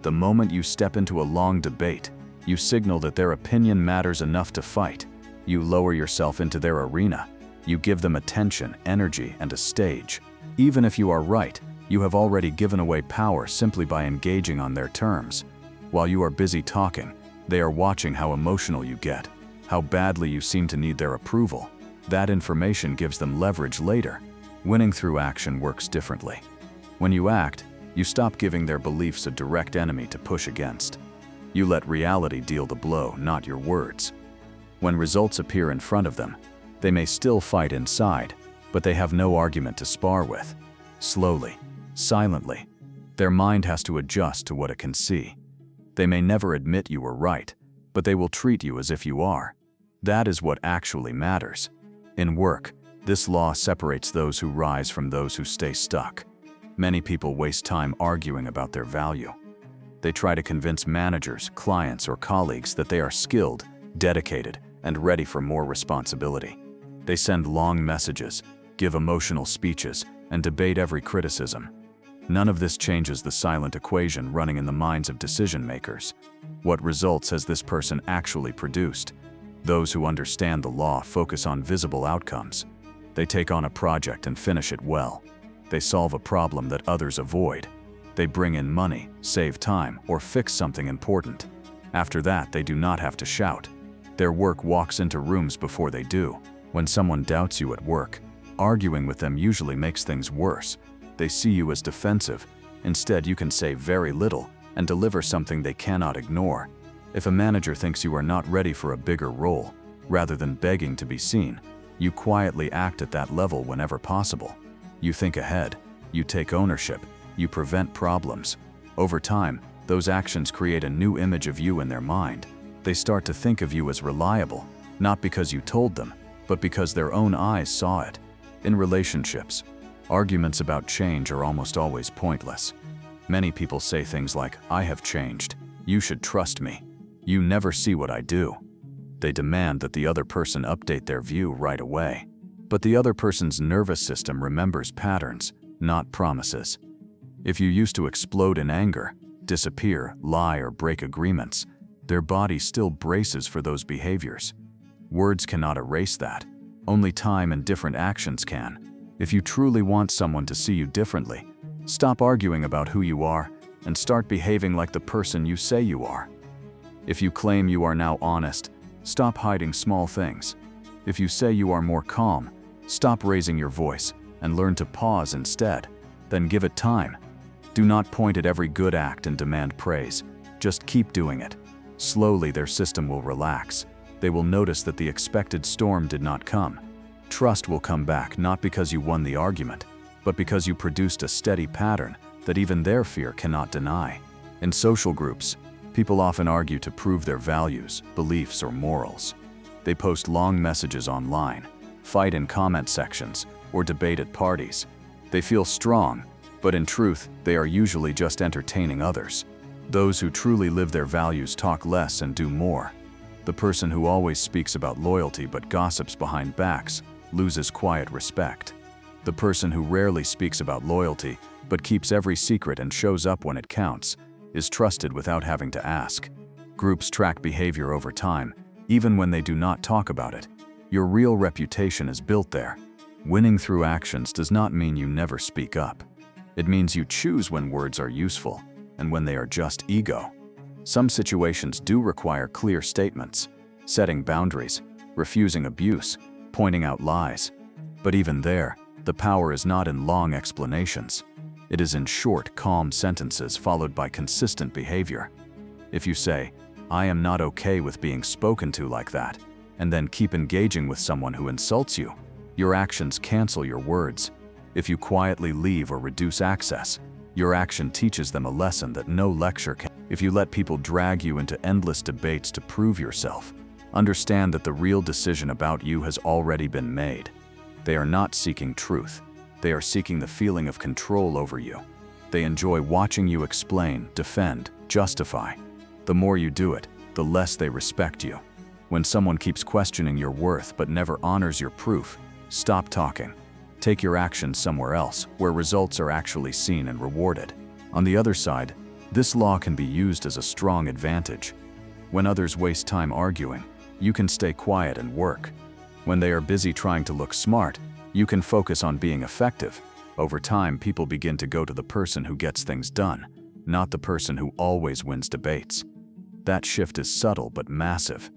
The moment you step into a long debate, you signal that their opinion matters enough to fight. You lower yourself into their arena. You give them attention, energy, and a stage. Even if you are right, you have already given away power simply by engaging on their terms. While you are busy talking, they are watching how emotional you get, how badly you seem to need their approval. That information gives them leverage later. Winning through action works differently. When you act, you stop giving their beliefs a direct enemy to push against. You let reality deal the blow, not your words. When results appear in front of them, they may still fight inside, but they have no argument to spar with. Slowly, silently, their mind has to adjust to what it can see. They may never admit you were right, but they will treat you as if you are. That is what actually matters. In work, this law separates those who rise from those who stay stuck. Many people waste time arguing about their value. They try to convince managers, clients, or colleagues that they are skilled, dedicated, and ready for more responsibility. They send long messages, give emotional speeches, and debate every criticism. None of this changes the silent equation running in the minds of decision makers. What results has this person actually produced? Those who understand the law focus on visible outcomes. They take on a project and finish it well. They solve a problem that others avoid. They bring in money, save time, or fix something important. After that, they do not have to shout. Their work walks into rooms before they do. When someone doubts you at work, arguing with them usually makes things worse. They see you as defensive. Instead, you can say very little and deliver something they cannot ignore. If a manager thinks you are not ready for a bigger role, rather than begging to be seen, you quietly act at that level whenever possible. You think ahead, you take ownership, you prevent problems. Over time, those actions create a new image of you in their mind. They start to think of you as reliable, not because you told them, but because their own eyes saw it. In relationships, arguments about change are almost always pointless. Many people say things like, "I have changed. You should trust me. You never see what I do." They demand that the other person update their view right away. But the other person's nervous system remembers patterns, not promises. If you used to explode in anger, disappear, lie, or break agreements, their body still braces for those behaviors. Words cannot erase that. Only time and different actions can. If you truly want someone to see you differently, stop arguing about who you are and start behaving like the person you say you are. If you claim you are now honest, stop hiding small things. If you say you are more calm, stop raising your voice and learn to pause instead. Then give it time. Do not point at every good act and demand praise. Just keep doing it. Slowly, their system will relax. They will notice that the expected storm did not come. Trust will come back not because you won the argument, but because you produced a steady pattern that even their fear cannot deny. In social groups, people often argue to prove their values, beliefs, or morals. They post long messages online, fight in comment sections, or debate at parties. They feel strong, but in truth, they are usually just entertaining others. Those who truly live their values talk less and do more. The person who always speaks about loyalty but gossips behind backs loses quiet respect. The person who rarely speaks about loyalty but keeps every secret and shows up when it counts is trusted without having to ask. Groups track behavior over time, even when they do not talk about it. Your real reputation is built there. Winning through actions does not mean you never speak up. It means you choose when words are useful and when they are just ego. Some situations do require clear statements, setting boundaries, refusing abuse, pointing out lies. But even there, the power is not in long explanations. It is in short, calm sentences followed by consistent behavior. If you say, "I am not okay with being spoken to like that," and then keep engaging with someone who insults you, your actions cancel your words. If you quietly leave or reduce access, your action teaches them a lesson that no lecture can. If you let people drag you into endless debates to prove yourself, understand that the real decision about you has already been made. They are not seeking truth. They are seeking the feeling of control over you. They enjoy watching you explain, defend, justify. The more you do it, the less they respect you. When someone keeps questioning your worth but never honors your proof, stop talking. Take your actions somewhere else, where results are actually seen and rewarded. On the other side, this law can be used as a strong advantage. When others waste time arguing, you can stay quiet and work. When they are busy trying to look smart, you can focus on being effective. Over time, people begin to go to the person who gets things done, not the person who always wins debates. That shift is subtle but massive.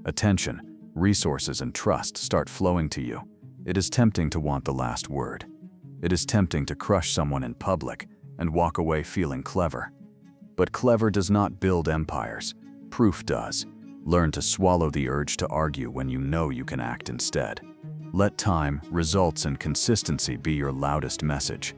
Attention, resources, and trust start flowing to you. It is tempting to want the last word. It is tempting to crush someone in public and walk away feeling clever. But clever does not build empires. Proof does. Learn to swallow the urge to argue when you know you can act instead. Let time, results, and consistency be your loudest message.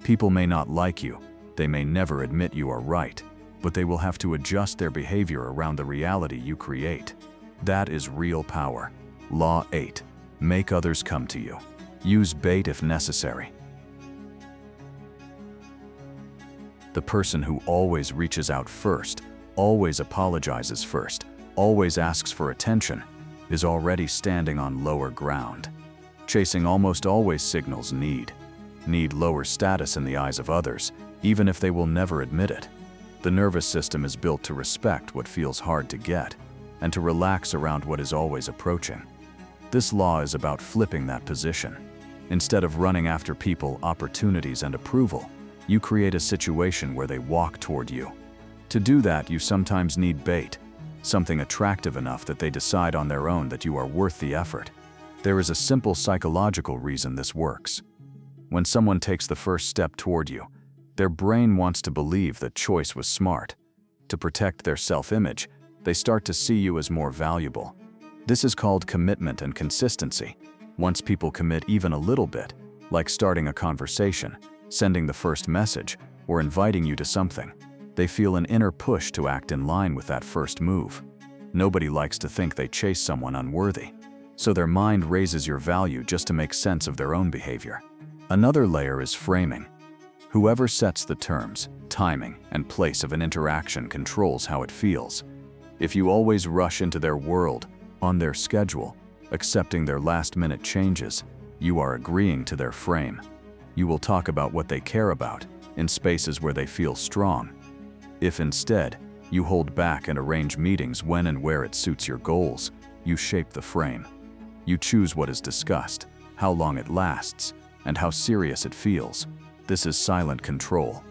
People may not like you, they may never admit you are right, but they will have to adjust their behavior around the reality you create. That is real power. Law 8. Make others come to you. Use bait if necessary. The person who always reaches out first, always apologizes first, always asks for attention, is already standing on lower ground. Chasing almost always signals need lower status in the eyes of others, even if they will never admit it. The nervous system is built to respect what feels hard to get, and to relax around what is always approaching. This law is about flipping that position. Instead of running after people, opportunities, and approval, you create a situation where they walk toward you. To do that, you sometimes need bait, something attractive enough that they decide on their own that you are worth the effort. There is a simple psychological reason this works. When someone takes the first step toward you, their brain wants to believe that choice was smart. To protect their self-image, they start to see you as more valuable. This is called commitment and consistency. Once people commit even a little bit, like starting a conversation, sending the first message, or inviting you to something, they feel an inner push to act in line with that first move. Nobody likes to think they chase someone unworthy, so their mind raises your value just to make sense of their own behavior. Another layer is framing. Whoever sets the terms, timing, and place of an interaction controls how it feels. If you always rush into their world, on their schedule, accepting their last-minute changes, you are agreeing to their frame. You will talk about what they care about, in spaces where they feel strong. If instead, you hold back and arrange meetings when and where it suits your goals, you shape the frame. You choose what is discussed, how long it lasts, and how serious it feels. This is silent control.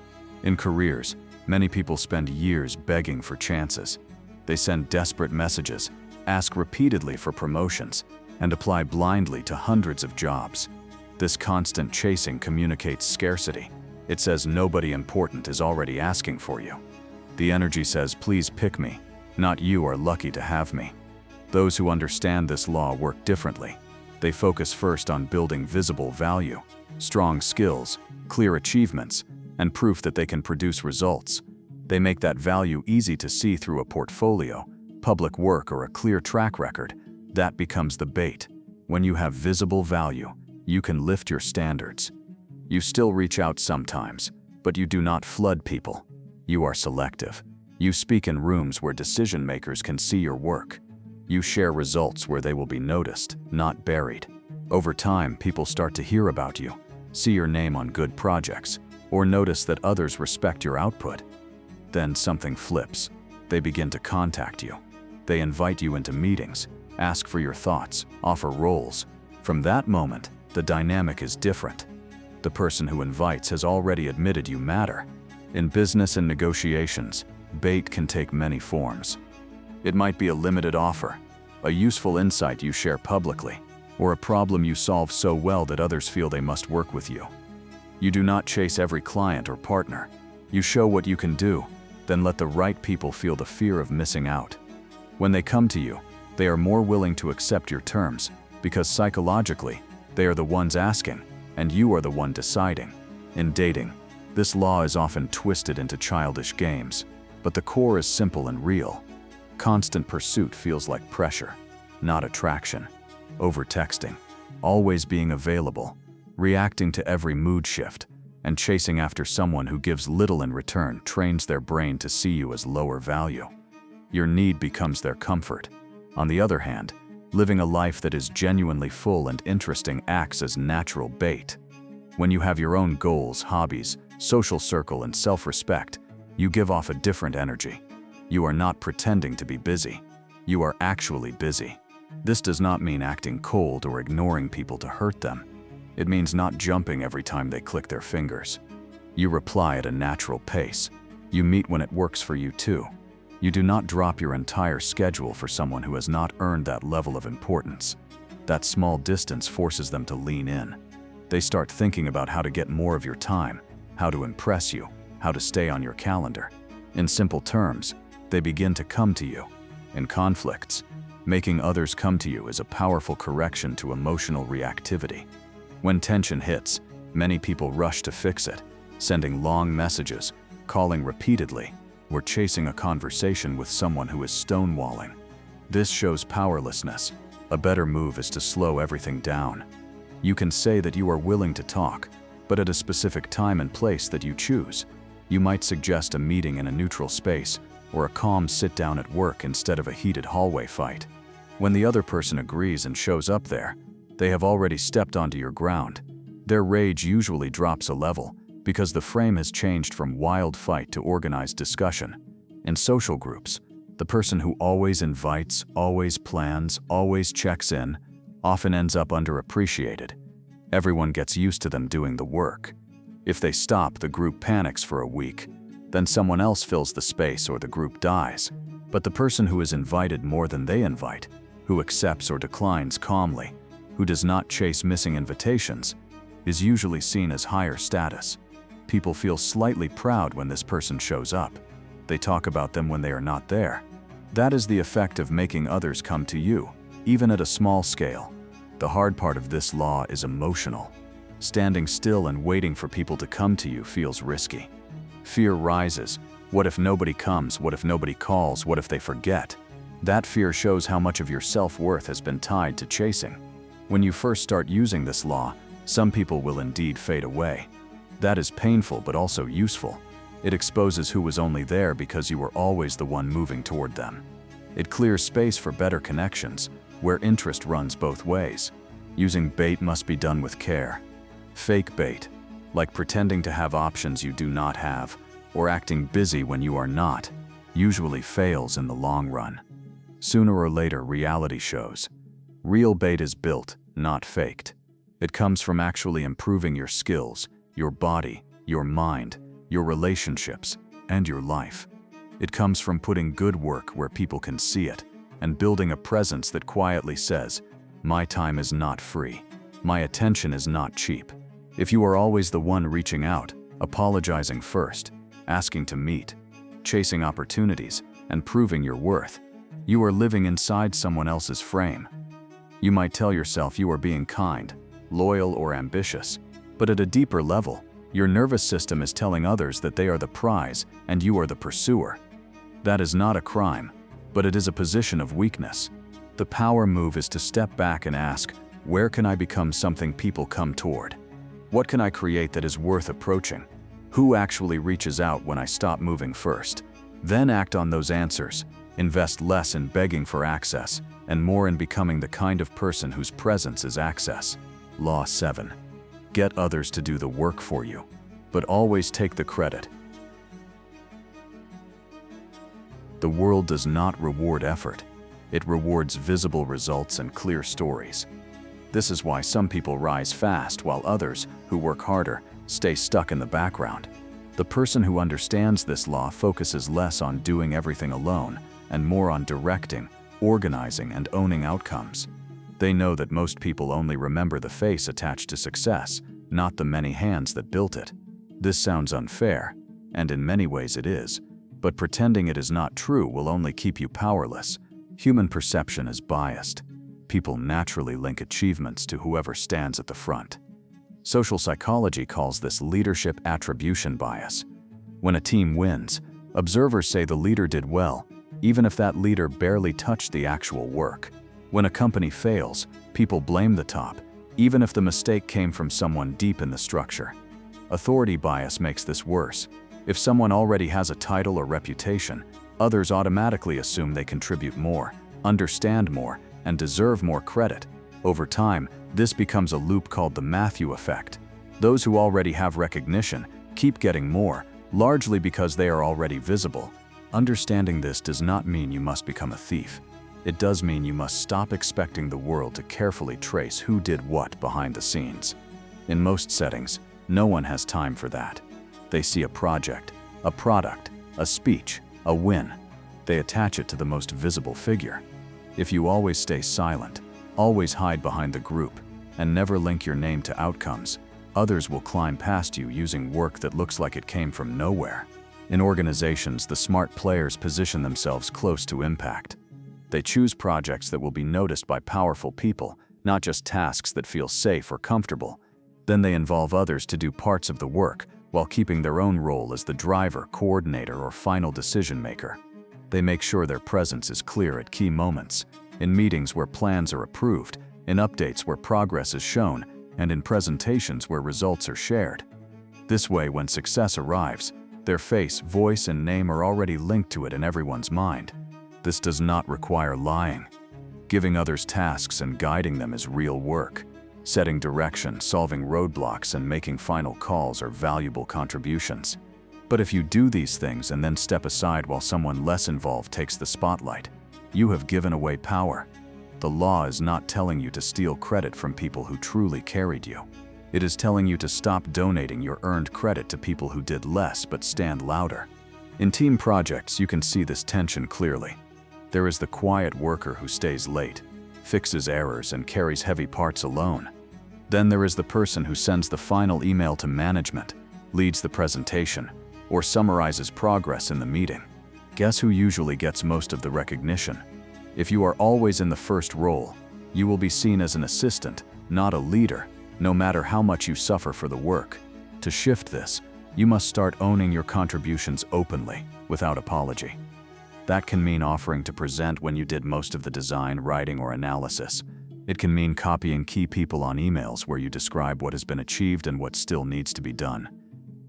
In careers, many people spend years begging for chances. They send desperate messages, ask repeatedly for promotions, and apply blindly to hundreds of jobs. This constant chasing communicates scarcity. It says nobody important is already asking for you. The energy says, please pick me, not you are lucky to have me. Those who understand this law work differently. They focus first on building visible value, strong skills, clear achievements, and proof that they can produce results. They make that value easy to see through a portfolio, public work, or a clear track record. That becomes the bait. When you have visible value, you can lift your standards. You still reach out sometimes, but you do not flood people. You are selective. You speak in rooms where decision makers can see your work. You share results where they will be noticed, not buried. Over time, people start to hear about you, see your name on good projects, or notice that others respect your output. Then something flips. They begin to contact you. They invite you into meetings, ask for your thoughts, offer roles. From that moment, the dynamic is different. The person who invites has already admitted you matter. In business and negotiations, bait can take many forms. It might be a limited offer, a useful insight you share publicly, or a problem you solve so well that others feel they must work with you. You do not chase every client or partner. You show what you can do, then let the right people feel the fear of missing out. When they come to you, they are more willing to accept your terms, because psychologically, they are the ones asking, and you are the one deciding. In dating, this law is often twisted into childish games, but the core is simple and real. Constant pursuit feels like pressure, not attraction. Over-texting, always being available, reacting to every mood shift, and chasing after someone who gives little in return trains their brain to see you as lower value. Your need becomes their comfort. On the other hand, living a life that is genuinely full and interesting acts as natural bait. When you have your own goals, hobbies, social circle, and self-respect, you give off a different energy. You are not pretending to be busy. You are actually busy. This does not mean acting cold or ignoring people to hurt them. It means not jumping every time they click their fingers. You reply at a natural pace. You meet when it works for you too. You do not drop your entire schedule for someone who has not earned that level of importance. That small distance forces them to lean in. They start thinking about how to get more of your time, how to impress you, how to stay on your calendar. In simple terms, they begin to come to you. In conflicts, making others come to you is a powerful correction to emotional reactivity. When tension hits, many people rush to fix it, sending long messages, calling repeatedly, or chasing a conversation with someone who is stonewalling. This shows powerlessness. A better move is to slow everything down. You can say that you are willing to talk, but at a specific time and place that you choose. You might suggest a meeting in a neutral space, or a calm sit-down at work instead of a heated hallway fight. When the other person agrees and shows up there, they have already stepped onto your ground. Their rage usually drops a level, because the frame has changed from wild fight to organized discussion. In social groups, the person who always invites, always plans, always checks in, often ends up underappreciated. Everyone gets used to them doing the work. If they stop, the group panics for a week. Then someone else fills the space or the group dies. But the person who is invited more than they invite, who accepts or declines calmly, who does not chase missing invitations, is usually seen as higher status. People feel slightly proud when this person shows up. They talk about them when they are not there. That is the effect of making others come to you, even at a small scale. The hard part of this law is emotional. Standing still and waiting for people to come to you feels risky. Fear rises. What if nobody comes? What if nobody calls? What if they forget? That fear shows how much of your self-worth has been tied to chasing. When you first start using this law, some people will indeed fade away. That is painful but also useful. It exposes who was only there because you were always the one moving toward them. It clears space for better connections, where interest runs both ways. Using bait must be done with care. Fake bait, like pretending to have options you do not have, or acting busy when you are not, usually fails in the long run. Sooner or later, reality shows. Real bait is built, not faked. It comes from actually improving your skills, your body, your mind, your relationships, and your life. It comes from putting good work where people can see it, and building a presence that quietly says, "My time is not free. My attention is not cheap." If you are always the one reaching out, apologizing first, asking to meet, chasing opportunities, and proving your worth, you are living inside someone else's frame. You might tell yourself you are being kind, loyal, or ambitious, but at a deeper level, your nervous system is telling others that they are the prize and you are the pursuer. That is not a crime, but it is a position of weakness. The power move is to step back and ask, where can I become something people come toward? What can I create that is worth approaching? Who actually reaches out when I stop moving first? Then act on those answers. Invest less in begging for access and more in becoming the kind of person whose presence is access. Law 7. Get others to do the work for you, but always take the credit. The world does not reward effort. It rewards visible results and clear stories. This is why some people rise fast while others, who work harder, stay stuck in the background. The person who understands this law focuses less on doing everything alone and more on directing, organizing, and owning outcomes. They know that most people only remember the face attached to success, not the many hands that built it. This sounds unfair, and in many ways it is, but pretending it is not true will only keep you powerless. Human perception is biased. People naturally link achievements to whoever stands at the front. Social psychology calls this leadership attribution bias. When a team wins, observers say the leader did well, even if that leader barely touched the actual work. When a company fails, people blame the top, even if the mistake came from someone deep in the structure. Authority bias makes this worse. If someone already has a title or reputation, others automatically assume they contribute more, understand more, and deserve more credit. Over time, this becomes a loop called the Matthew effect. Those who already have recognition keep getting more, largely because they are already visible. Understanding this does not mean you must become a thief. It does mean you must stop expecting the world to carefully trace who did what behind the scenes. In most settings, no one has time for that. They see a project, a product, a speech, a win. They attach it to the most visible figure. If you always stay silent, always hide behind the group, and never link your name to outcomes, others will climb past you using work that looks like it came from nowhere. In organizations, the smart players position themselves close to impact. They choose projects that will be noticed by powerful people, not just tasks that feel safe or comfortable. Then they involve others to do parts of the work while keeping their own role as the driver, coordinator, or final decision maker. They make sure their presence is clear at key moments, in meetings where plans are approved, in updates where progress is shown, and in presentations where results are shared. This way, when success arrives, their face, voice, and name are already linked to it in everyone's mind. This does not require lying. Giving others tasks and guiding them is real work. Setting direction, solving roadblocks, and making final calls are valuable contributions. But if you do these things and then step aside while someone less involved takes the spotlight, you have given away power. The law is not telling you to steal credit from people who truly carried you. It is telling you to stop donating your earned credit to people who did less but stand louder. In team projects, you can see this tension clearly. There is the quiet worker who stays late, fixes errors, and carries heavy parts alone. Then there is the person who sends the final email to management, leads the presentation, or summarizes progress in the meeting. Guess who usually gets most of the recognition? If you are always in the first role, you will be seen as an assistant, not a leader, no matter how much you suffer for the work. To shift this, you must start owning your contributions openly, without apology. That can mean offering to present when you did most of the design, writing, or analysis. It can mean copying key people on emails where you describe what has been achieved and what still needs to be done.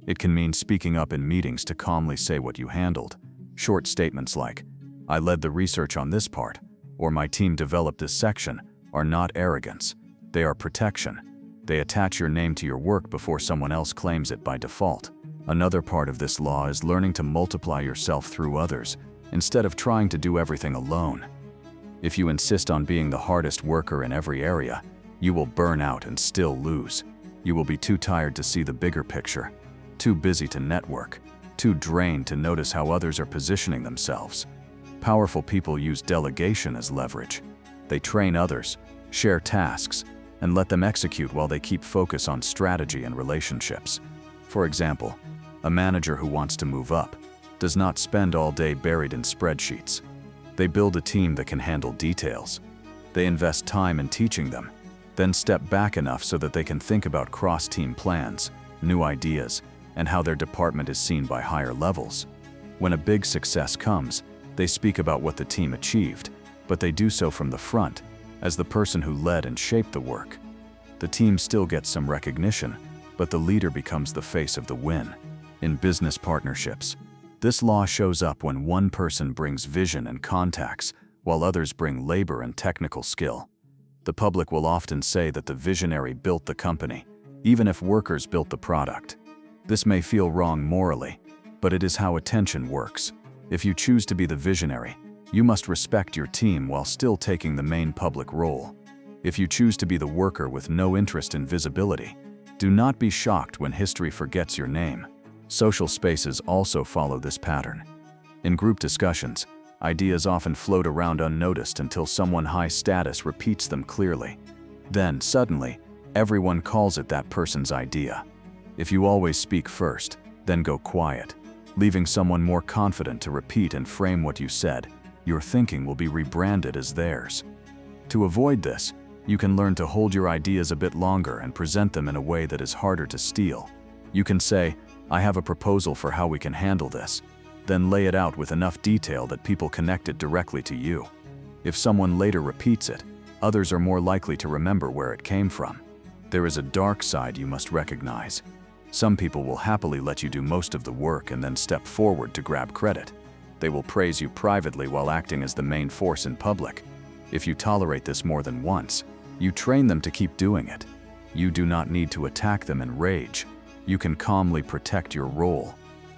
It can mean speaking up in meetings to calmly say what you handled. Short statements like, "I led the research on this part," or "My team developed this section," are not arrogance. They are protection. They attach your name to your work before someone else claims it by default. Another part of this law is learning to multiply yourself through others, instead of trying to do everything alone. If you insist on being the hardest worker in every area, you will burn out and still lose. You will be too tired to see the bigger picture, too busy to network, too drained to notice how others are positioning themselves. Powerful people use delegation as leverage. They train others, share tasks, and let them execute while they keep focus on strategy and relationships. For example, a manager who wants to move up does not spend all day buried in spreadsheets. They build a team that can handle details. They invest time in teaching them, then step back enough so that they can think about cross-team plans, new ideas, and how their department is seen by higher levels. When a big success comes, they speak about what the team achieved, but they do so from the front, as the person who led and shaped the work. The team still gets some recognition, but the leader becomes the face of the win. In business partnerships, this law shows up when one person brings vision and contacts, while others bring labor and technical skill. The public will often say that the visionary built the company, even if workers built the product. This may feel wrong morally, but it is how attention works. If you choose to be the visionary, you must respect your team while still taking the main public role. If you choose to be the worker with no interest in visibility, do not be shocked when history forgets your name. Social spaces also follow this pattern. In group discussions, ideas often float around unnoticed until someone high status repeats them clearly. Then, suddenly, everyone calls it that person's idea. If you always speak first, then go quiet, leaving someone more confident to repeat and frame what you said, your thinking will be rebranded as theirs. To avoid this, you can learn to hold your ideas a bit longer and present them in a way that is harder to steal. You can say, "I have a proposal for how we can handle this," then lay it out with enough detail that people connect it directly to you. If someone later repeats it, others are more likely to remember where it came from. There is a dark side you must recognize. Some people will happily let you do most of the work and then step forward to grab credit. They will praise you privately while acting as the main force in public. If you tolerate this more than once, you train them to keep doing it. You do not need to attack them in rage. You can calmly protect your role.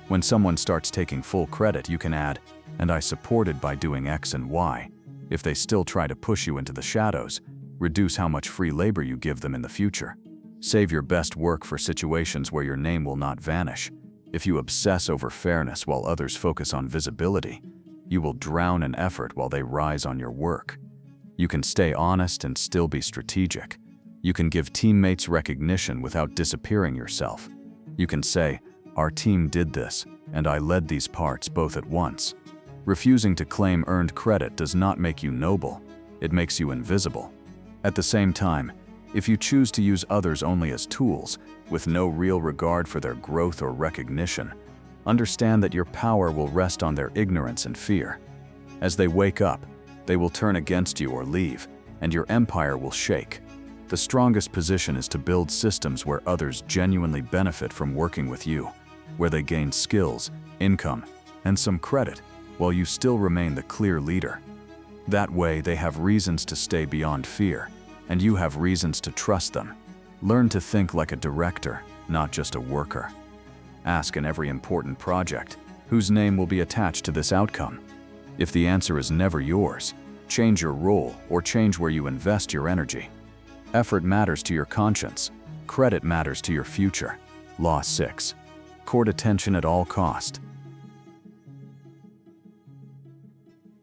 When someone starts taking full credit, you can add, "And I supported by doing X and Y." If they still try to push you into the shadows, reduce how much free labor you give them in the future. Save your best work for situations where your name will not vanish. If you obsess over fairness while others focus on visibility, you will drown in effort while they rise on your work. You can stay honest and still be strategic. You can give teammates recognition without disappearing yourself. You can say, "Our team did this, and I led these parts both at once." Refusing to claim earned credit does not make you noble, it makes you invisible. At the same time, if you choose to use others only as tools, with no real regard for their growth or recognition, understand that your power will rest on their ignorance and fear. As they wake up, they will turn against you or leave, and your empire will shake. The strongest position is to build systems where others genuinely benefit from working with you, where they gain skills, income, and some credit, while you still remain the clear leader. That way, they have reasons to stay beyond fear, and you have reasons to trust them. Learn to think like a director, not just a worker. Ask in every important project, whose name will be attached to this outcome? If the answer is never yours, change your role, or change where you invest your energy. Effort matters to your conscience. Credit matters to your future. Law 6. Court attention at all cost.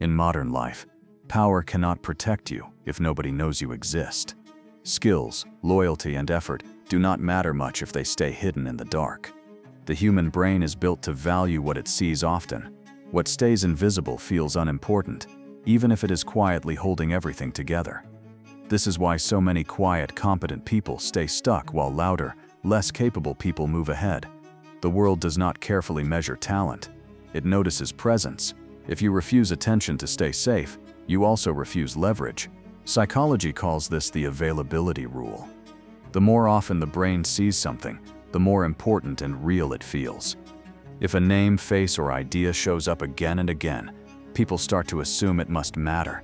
In modern life, power cannot protect you if nobody knows you exist. Skills, loyalty, and effort do not matter much if they stay hidden in the dark. The human brain is built to value what it sees often. What stays invisible feels unimportant, even if it is quietly holding everything together. This is why so many quiet, competent people stay stuck while louder, less capable people move ahead. The world does not carefully measure talent. It notices presence. If you refuse attention to stay safe, you also refuse leverage. Psychology calls this the availability rule. The more often the brain sees something, the more important and real it feels. If a name, face, or idea shows up again and again, people start to assume it must matter.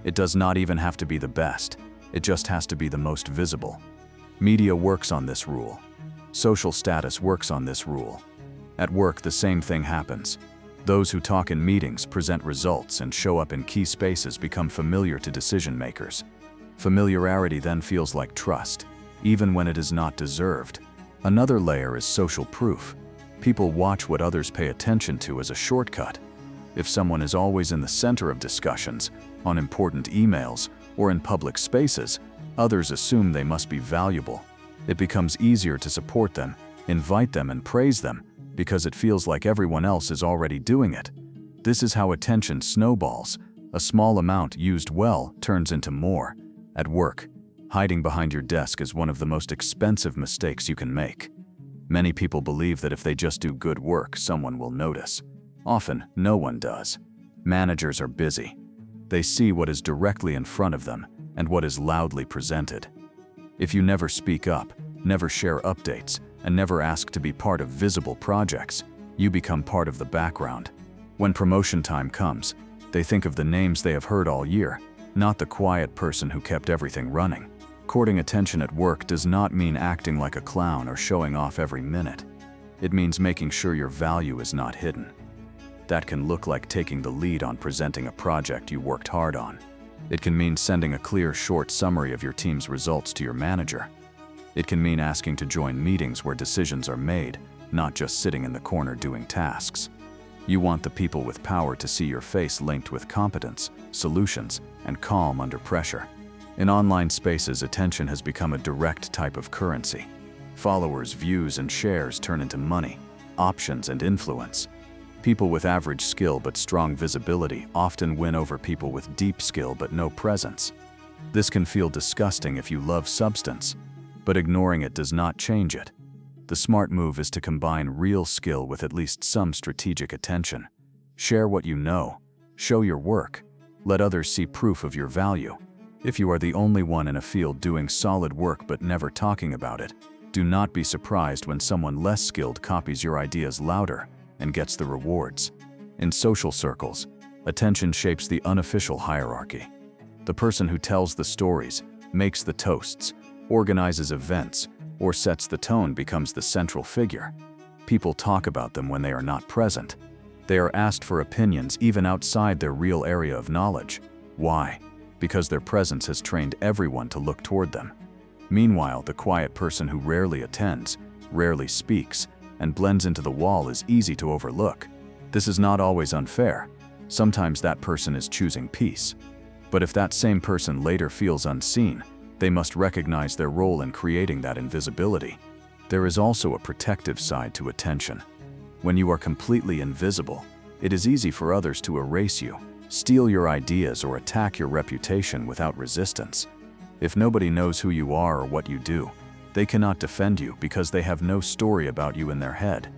It does not even have to be the best. It just has to be the most visible. Media works on this rule. Social status works on this rule. At work, the same thing happens. Those who talk in meetings, present results, and show up in key spaces become familiar to decision makers. Familiarity then feels like trust, even when it is not deserved. Another layer is social proof. People watch what others pay attention to as a shortcut. If someone is always in the center of discussions, on important emails, or in public spaces, others assume they must be valuable. It becomes easier to support them, invite them, and praise them, because it feels like everyone else is already doing it. This is how attention snowballs. A small amount used well turns into more. At work, hiding behind your desk is one of the most expensive mistakes you can make. Many people believe that if they just do good work, someone will notice. Often, no one does. Managers are busy. They see what is directly in front of them and what is loudly presented. If you never speak up, never share updates, and never ask to be part of visible projects, you become part of the background. When promotion time comes, they think of the names they have heard all year, not the quiet person who kept everything running. Courting attention at work does not mean acting like a clown or showing off every minute. It means making sure your value is not hidden. That can look like taking the lead on presenting a project you worked hard on. It can mean sending a clear, short summary of your team's results to your manager. It can mean asking to join meetings where decisions are made, not just sitting in the corner doing tasks. You want the people with power to see your face linked with competence, solutions, and calm under pressure. In online spaces, attention has become a direct type of currency. Followers, views, and shares turn into money, options, and influence. People with average skill but strong visibility often win over people with deep skill but no presence. This can feel disgusting if you love substance, but ignoring it does not change it. The smart move is to combine real skill with at least some strategic attention. Share what you know. Show your work. Let others see proof of your value. If you are the only one in a field doing solid work but never talking about it, do not be surprised when someone less skilled copies your ideas louder and gets the rewards. In social circles, attention shapes the unofficial hierarchy. The person who tells the stories, makes the toasts, organizes events, or sets the tone becomes the central figure. People talk about them when they are not present. They are asked for opinions even outside their real area of knowledge. Why? Because their presence has trained everyone to look toward them. Meanwhile, the quiet person who rarely attends, rarely speaks, and blends into the wall is easy to overlook. This is not always unfair. Sometimes that person is choosing peace. But if that same person later feels unseen, they must recognize their role in creating that invisibility. There is also a protective side to attention. When you are completely invisible, it is easy for others to erase you, steal your ideas, or attack your reputation without resistance. If nobody knows who you are or what you do, they cannot defend you because they have no story about you in their head.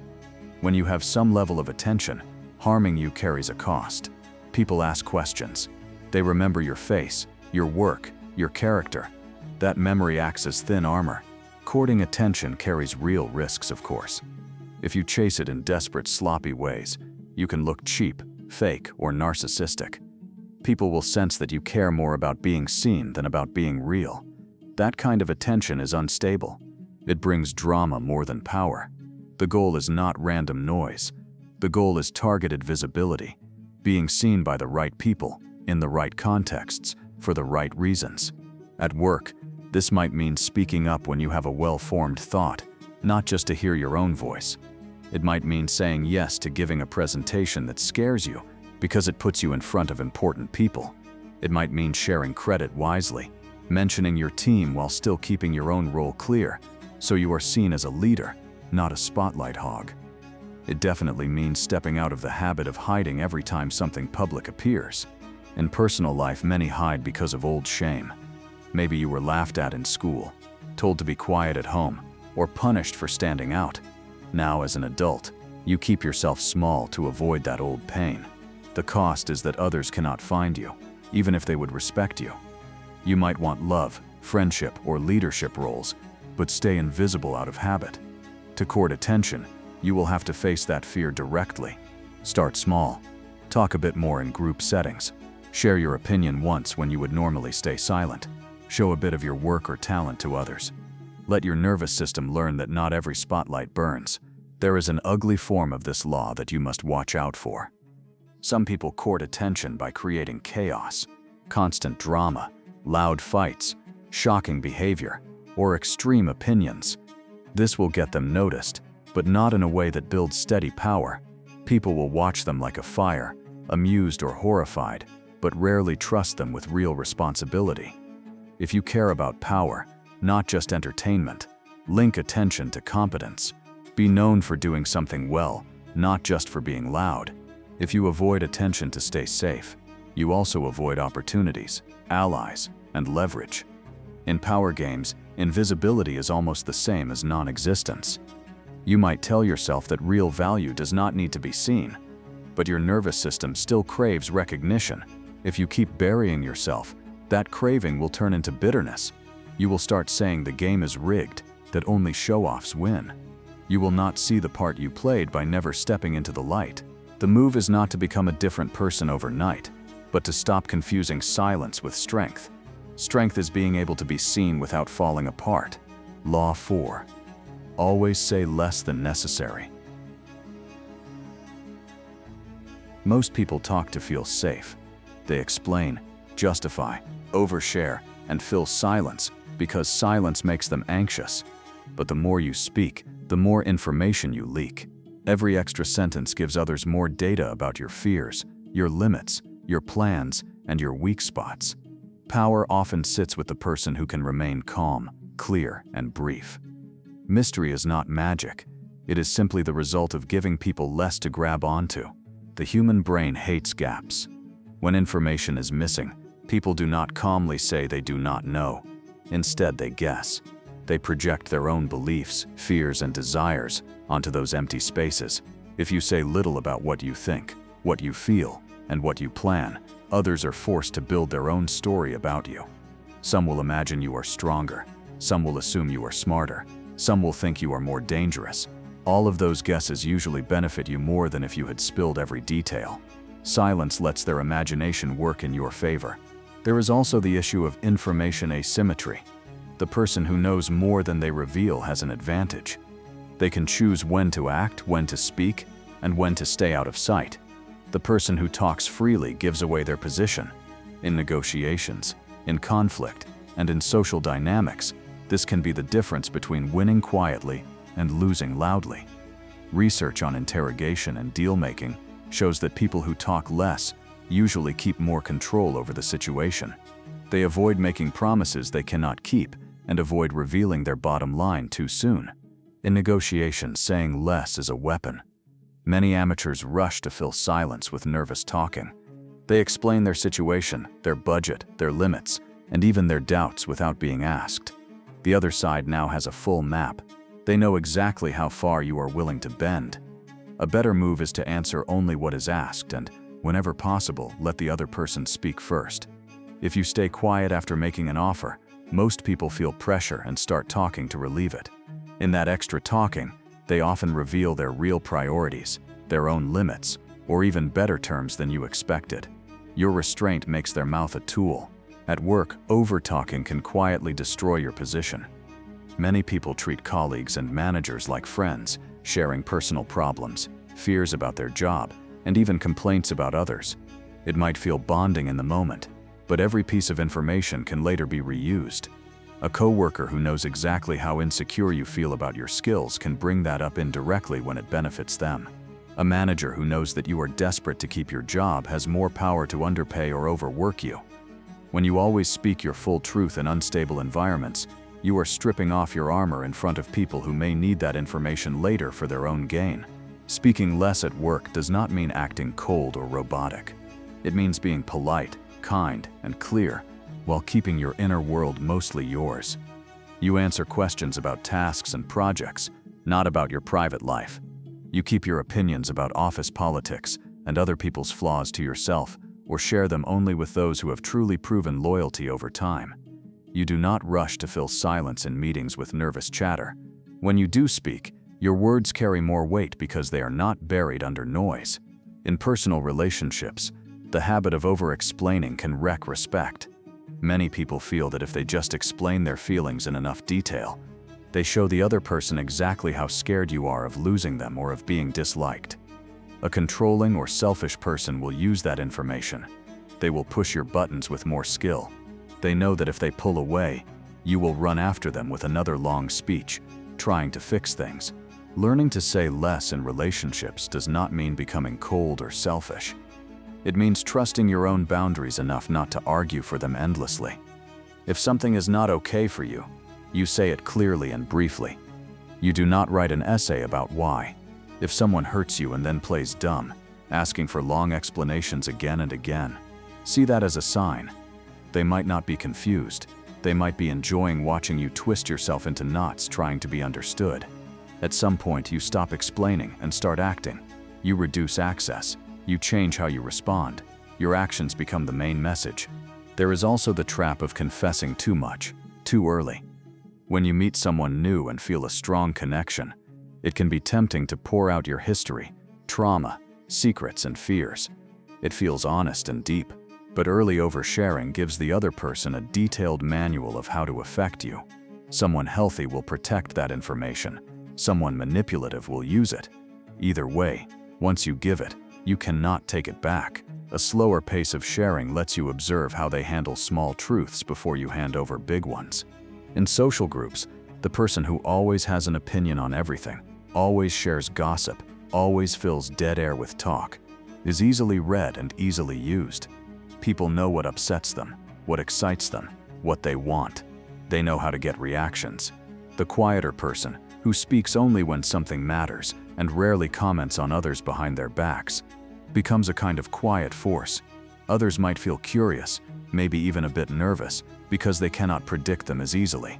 When you have some level of attention, harming you carries a cost. People ask questions. They remember your face, your work, your character. That memory acts as thin armor. Courting attention carries real risks, of course. If you chase it in desperate, sloppy ways, you can look cheap, fake, or narcissistic. People will sense that you care more about being seen than about being real. That kind of attention is unstable. It brings drama more than power. The goal is not random noise. The goal is targeted visibility, being seen by the right people, in the right contexts, for the right reasons. At work, this might mean speaking up when you have a well-formed thought, not just to hear your own voice. It might mean saying yes to giving a presentation that scares you because it puts you in front of important people. It might mean sharing credit wisely, mentioning your team while still keeping your own role clear, so you are seen as a leader, not a spotlight hog. It definitely means stepping out of the habit of hiding every time something public appears. In personal life, many hide because of old shame. Maybe you were laughed at in school, told to be quiet at home, or punished for standing out. Now, as an adult, you keep yourself small to avoid that old pain. The cost is that others cannot find you, even if they would respect you. You might want love, friendship, or leadership roles, but stay invisible out of habit. To court attention, you will have to face that fear directly. Start small. Talk a bit more in group settings. Share your opinion once when you would normally stay silent. Show a bit of your work or talent to others. Let your nervous system learn that not every spotlight burns. There is an ugly form of this law that you must watch out for. Some people court attention by creating chaos, constant drama, loud fights, shocking behavior, or extreme opinions. This will get them noticed, but not in a way that builds steady power. People will watch them like a fire, amused or horrified, but rarely trust them with real responsibility. If you care about power, not just entertainment, link attention to competence. Be known for doing something well, not just for being loud. If you avoid attention to stay safe, you also avoid opportunities, allies, and leverage. In power games, invisibility is almost the same as non-existence. You might tell yourself that real value does not need to be seen, but your nervous system still craves recognition. If you keep burying yourself, that craving will turn into bitterness. You will start saying the game is rigged, that only show-offs win. You will not see the part you played by never stepping into the light. The move is not to become a different person overnight, but to stop confusing silence with strength. Strength is being able to be seen without falling apart. Law 4. Always say less than necessary. Most people talk to feel safe. They explain, justify, overshare, and fill silence because silence makes them anxious. But the more you speak, the more information you leak. Every extra sentence gives others more data about your fears, your limits, your plans, and your weak spots. Power often sits with the person who can remain calm, clear, and brief. Mystery is not magic. It is simply the result of giving people less to grab onto. The human brain hates gaps. When information is missing, people do not calmly say they do not know. Instead, they guess. They project their own beliefs, fears, and desires onto those empty spaces. If you say little about what you think, what you feel, and what you plan, others are forced to build their own story about you. Some will imagine you are stronger. Some will assume you are smarter. Some will think you are more dangerous. All of those guesses usually benefit you more than if you had spilled every detail. Silence lets their imagination work in your favor. There is also the issue of information asymmetry. The person who knows more than they reveal has an advantage. They can choose when to act, when to speak, and when to stay out of sight. The person who talks freely gives away their position. In negotiations, in conflict, and in social dynamics, this can be the difference between winning quietly and losing loudly. Research on interrogation and deal-making shows that people who talk less usually keep more control over the situation. They avoid making promises they cannot keep and avoid revealing their bottom line too soon. In negotiations, saying less is a weapon. Many amateurs rush to fill silence with nervous talking. They explain their situation, their budget, their limits, and even their doubts without being asked. The other side now has a full map. They know exactly how far you are willing to bend. A better move is to answer only what is asked and, whenever possible, let the other person speak first. If you stay quiet after making an offer, most people feel pressure and start talking to relieve it. In that extra talking, they often reveal their real priorities, their own limits, or even better terms than you expected. Your restraint makes their mouth a tool. At work, over-talking can quietly destroy your position. Many people treat colleagues and managers like friends, sharing personal problems, fears about their job, and even complaints about others. It might feel bonding in the moment, but every piece of information can later be reused. A coworker who knows exactly how insecure you feel about your skills can bring that up indirectly when it benefits them. A manager who knows that you are desperate to keep your job has more power to underpay or overwork you. When you always speak your full truth in unstable environments, you are stripping off your armor in front of people who may need that information later for their own gain. Speaking less at work does not mean acting cold or robotic. It means being polite, kind, and clear, while keeping your inner world mostly yours. You answer questions about tasks and projects, not about your private life. You keep your opinions about office politics and other people's flaws to yourself, or share them only with those who have truly proven loyalty over time. You do not rush to fill silence in meetings with nervous chatter. When you do speak, your words carry more weight because they are not buried under noise. In personal relationships, the habit of over-explaining can wreck respect. Many people feel that if they just explain their feelings in enough detail, they show the other person exactly how scared you are of losing them or of being disliked. A controlling or selfish person will use that information. They will push your buttons with more skill. They know that if they pull away, you will run after them with another long speech, trying to fix things. Learning to say less in relationships does not mean becoming cold or selfish. It means trusting your own boundaries enough not to argue for them endlessly. If something is not okay for you, you say it clearly and briefly. You do not write an essay about why. If someone hurts you and then plays dumb, asking for long explanations again and again, see that as a sign. They might not be confused. They might be enjoying watching you twist yourself into knots trying to be understood. At some point, you stop explaining and start acting. You reduce access. You change how you respond. Your actions become the main message. There is also the trap of confessing too much, too early. When you meet someone new and feel a strong connection, it can be tempting to pour out your history, trauma, secrets, and fears. It feels honest and deep, but early oversharing gives the other person a detailed manual of how to affect you. Someone healthy will protect that information. Someone manipulative will use it. Either way, once you give it, you cannot take it back. A slower pace of sharing lets you observe how they handle small truths before you hand over big ones. In social groups, the person who always has an opinion on everything, always shares gossip, always fills dead air with talk, is easily read and easily used. People know what upsets them, what excites them, what they want. They know how to get reactions. The quieter person, who speaks only when something matters and rarely comments on others behind their backs, becomes a kind of quiet force. Others might feel curious, maybe even a bit nervous, because they cannot predict them as easily.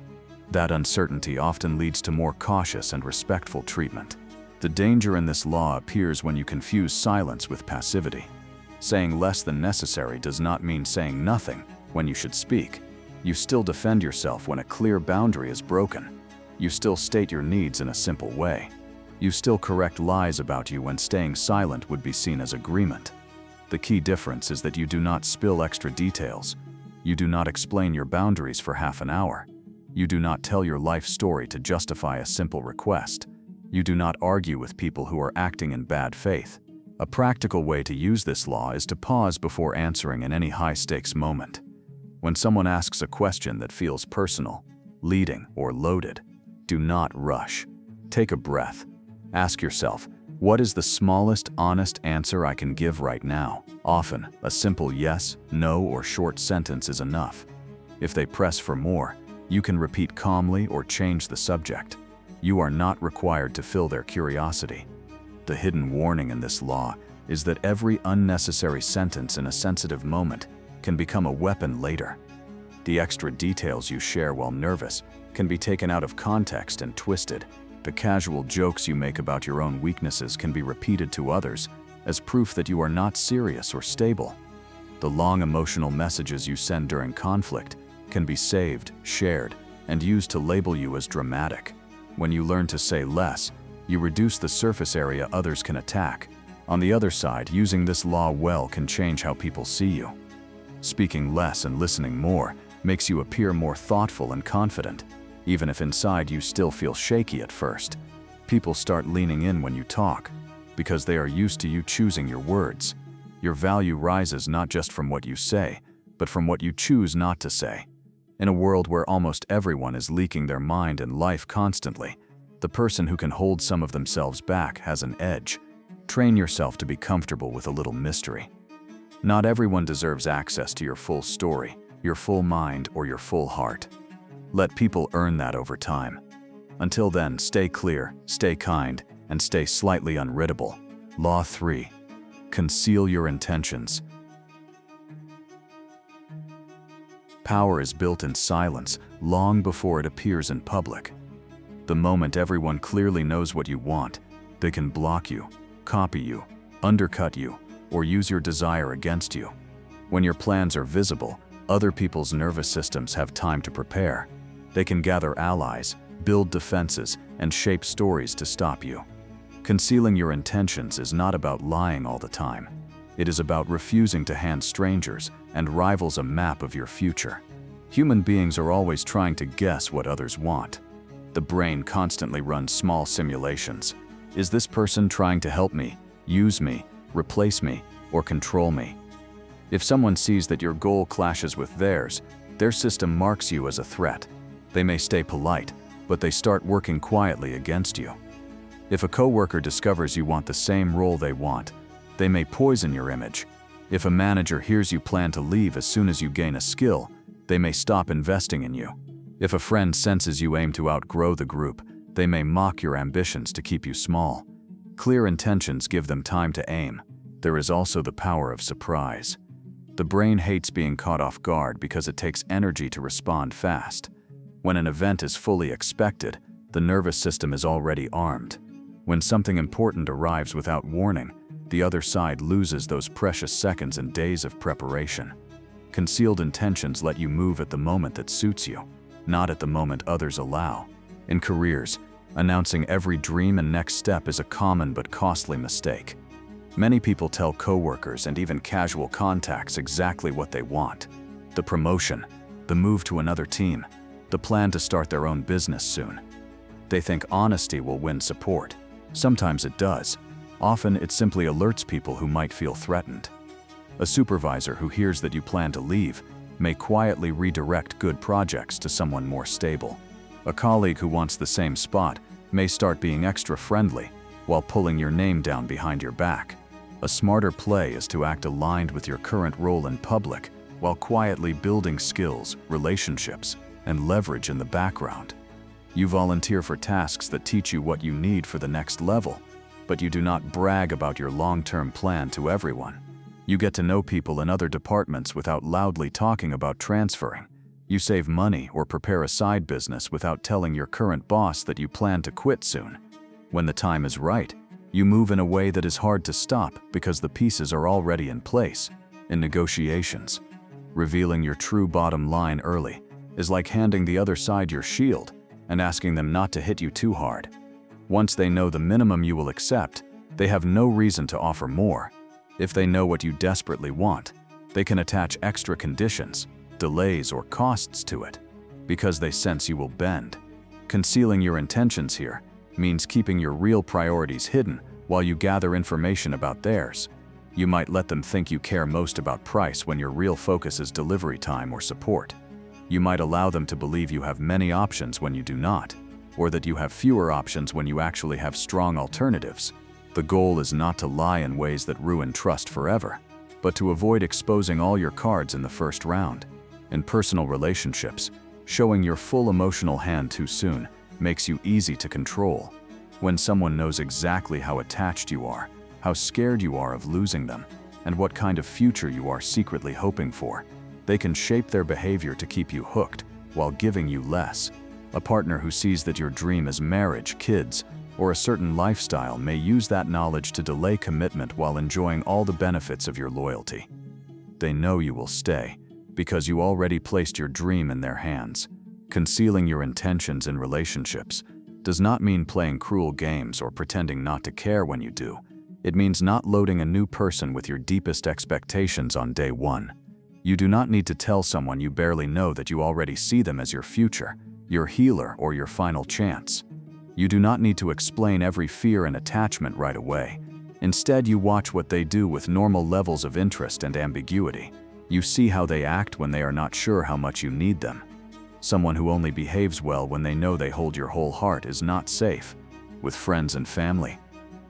That uncertainty often leads to more cautious and respectful treatment. The danger in this law appears when you confuse silence with passivity. Saying less than necessary does not mean saying nothing when you should speak. You still defend yourself when a clear boundary is broken. You still state your needs in a simple way. You still correct lies about you when staying silent would be seen as agreement. The key difference is that you do not spill extra details. You do not explain your boundaries for half an hour. You do not tell your life story to justify a simple request. You do not argue with people who are acting in bad faith. A practical way to use this law is to pause before answering in any high-stakes moment. When someone asks a question that feels personal, leading, or loaded, do not rush. Take a breath. Ask yourself, what is the smallest honest answer I can give right now? Often, a simple yes, no, or short sentence is enough. If they press for more, you can repeat calmly or change the subject. You are not required to fill their curiosity. The hidden warning in this law is that every unnecessary sentence in a sensitive moment can become a weapon later. The extra details you share while nervous can be taken out of context and twisted. The casual jokes you make about your own weaknesses can be repeated to others as proof that you are not serious or stable. The long emotional messages you send during conflict can be saved, shared, and used to label you as dramatic. When you learn to say less, you reduce the surface area others can attack. On the other side, using this law well can change how people see you. Speaking less and listening more makes you appear more thoughtful and confident, even if inside you still feel shaky at first. People start leaning in when you talk, because they are used to you choosing your words. Your value rises not just from what you say, but from what you choose not to say. In a world where almost everyone is leaking their mind and life constantly, the person who can hold some of themselves back has an edge. Train yourself to be comfortable with a little mystery. Not everyone deserves access to your full story, your full mind, or your full heart. Let people earn that over time. Until then, stay clear, stay kind, and stay slightly unreadable. Law 3. Conceal your intentions. Power is built in silence long before it appears in public. The moment everyone clearly knows what you want, they can block you, copy you, undercut you, or use your desire against you. When your plans are visible, other people's nervous systems have time to prepare. They can gather allies, build defenses, and shape stories to stop you. Concealing your intentions is not about lying all the time. It is about refusing to hand strangers and rivals a map of your future. Human beings are always trying to guess what others want. The brain constantly runs small simulations. Is this person trying to help me, use me, replace me, or control me? If someone sees that your goal clashes with theirs, their system marks you as a threat. They may stay polite, but they start working quietly against you. If a coworker discovers you want the same role they want, they may poison your image. If a manager hears you plan to leave as soon as you gain a skill, they may stop investing in you. If a friend senses you aim to outgrow the group, they may mock your ambitions to keep you small. Clear intentions give them time to aim. There is also the power of surprise. The brain hates being caught off guard because it takes energy to respond fast. When an event is fully expected, the nervous system is already armed. When something important arrives without warning, the other side loses those precious seconds and days of preparation. Concealed intentions let you move at the moment that suits you, not at the moment others allow. In careers, announcing every dream and next step is a common but costly mistake. Many people tell coworkers and even casual contacts exactly what they want: the promotion, the move to another team, the plan to start their own business soon. They think honesty will win support. Sometimes it does. Often it simply alerts people who might feel threatened. A supervisor who hears that you plan to leave may quietly redirect good projects to someone more stable. A colleague who wants the same spot may start being extra friendly while pulling your name down behind your back. A smarter play is to act aligned with your current role in public while quietly building skills, relationships, and leverage in the background. You volunteer for tasks that teach you what you need for the next level, but you do not brag about your long-term plan to everyone. You get to know people in other departments without loudly talking about transferring. You save money or prepare a side business without telling your current boss that you plan to quit soon. When the time is right, you move in a way that is hard to stop because the pieces are already in place. In negotiations, revealing your true bottom line early is like handing the other side your shield and asking them not to hit you too hard. Once they know the minimum you will accept, they have no reason to offer more. If they know what you desperately want, they can attach extra conditions, delays, or costs to it, because they sense you will bend. Concealing your intentions here means keeping your real priorities hidden while you gather information about theirs. You might let them think you care most about price when your real focus is delivery time or support. You might allow them to believe you have many options when you do not, or that you have fewer options when you actually have strong alternatives. The goal is not to lie in ways that ruin trust forever, but to avoid exposing all your cards in the first round. In personal relationships, showing your full emotional hand too soon makes you easy to control. When someone knows exactly how attached you are, how scared you are of losing them, and what kind of future you are secretly hoping for, they can shape their behavior to keep you hooked while giving you less. A partner who sees that your dream is marriage, kids, or a certain lifestyle may use that knowledge to delay commitment while enjoying all the benefits of your loyalty. They know you will stay because you already placed your dream in their hands. Concealing your intentions in relationships does not mean playing cruel games or pretending not to care when you do. It means not loading a new person with your deepest expectations on day one. You do not need to tell someone you barely know that you already see them as your future, your healer, or your final chance. You do not need to explain every fear and attachment right away. Instead, you watch what they do with normal levels of interest and ambiguity. You see how they act when they are not sure how much you need them. Someone who only behaves well when they know they hold your whole heart is not safe with friends and family.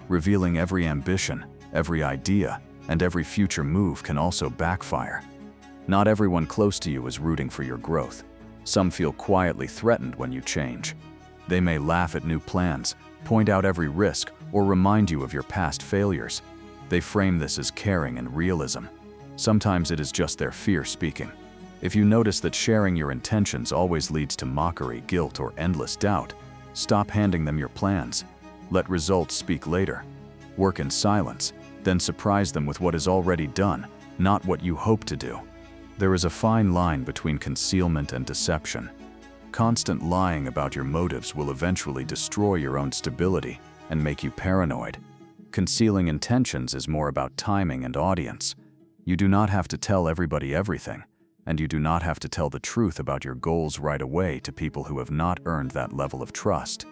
Revealing every ambition, every idea, and every future move can also backfire. Not everyone close to you is rooting for your growth. Some feel quietly threatened when you change. They may laugh at new plans, point out every risk, or remind you of your past failures. They frame this as caring and realism. Sometimes it is just their fear speaking. If you notice that sharing your intentions always leads to mockery, guilt, or endless doubt, stop handing them your plans. Let results speak later. Work in silence, then surprise them with what is already done, not what you hope to do. There is a fine line between concealment and deception. Constant lying about your motives will eventually destroy your own stability and make you paranoid. Concealing intentions is more about timing and audience. You do not have to tell everybody everything, and you do not have to tell the truth about your goals right away to people who have not earned that level of trust.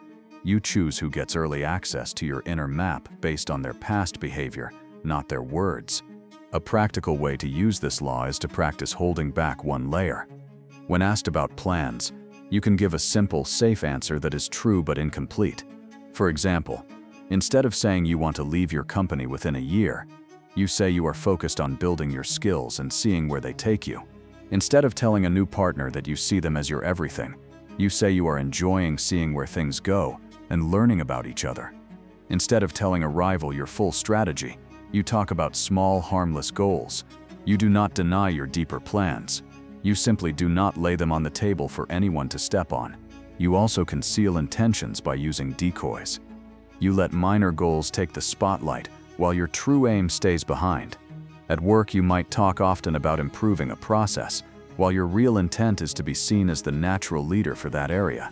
You choose who gets early access to your inner map based on their past behavior, not their words. A practical way to use this law is to practice holding back one layer. When asked about plans, you can give a simple, safe answer that is true but incomplete. For example, instead of saying you want to leave your company within a year, you say you are focused on building your skills and seeing where they take you. Instead of telling a new partner that you see them as your everything, you say you are enjoying seeing where things go and learning about each other. Instead of telling a rival your full strategy, you talk about small, harmless goals. You do not deny your deeper plans. You simply do not lay them on the table for anyone to step on. You also conceal intentions by using decoys. You let minor goals take the spotlight while your true aim stays behind. At work, you might talk often about improving a process, while your real intent is to be seen as the natural leader for that area.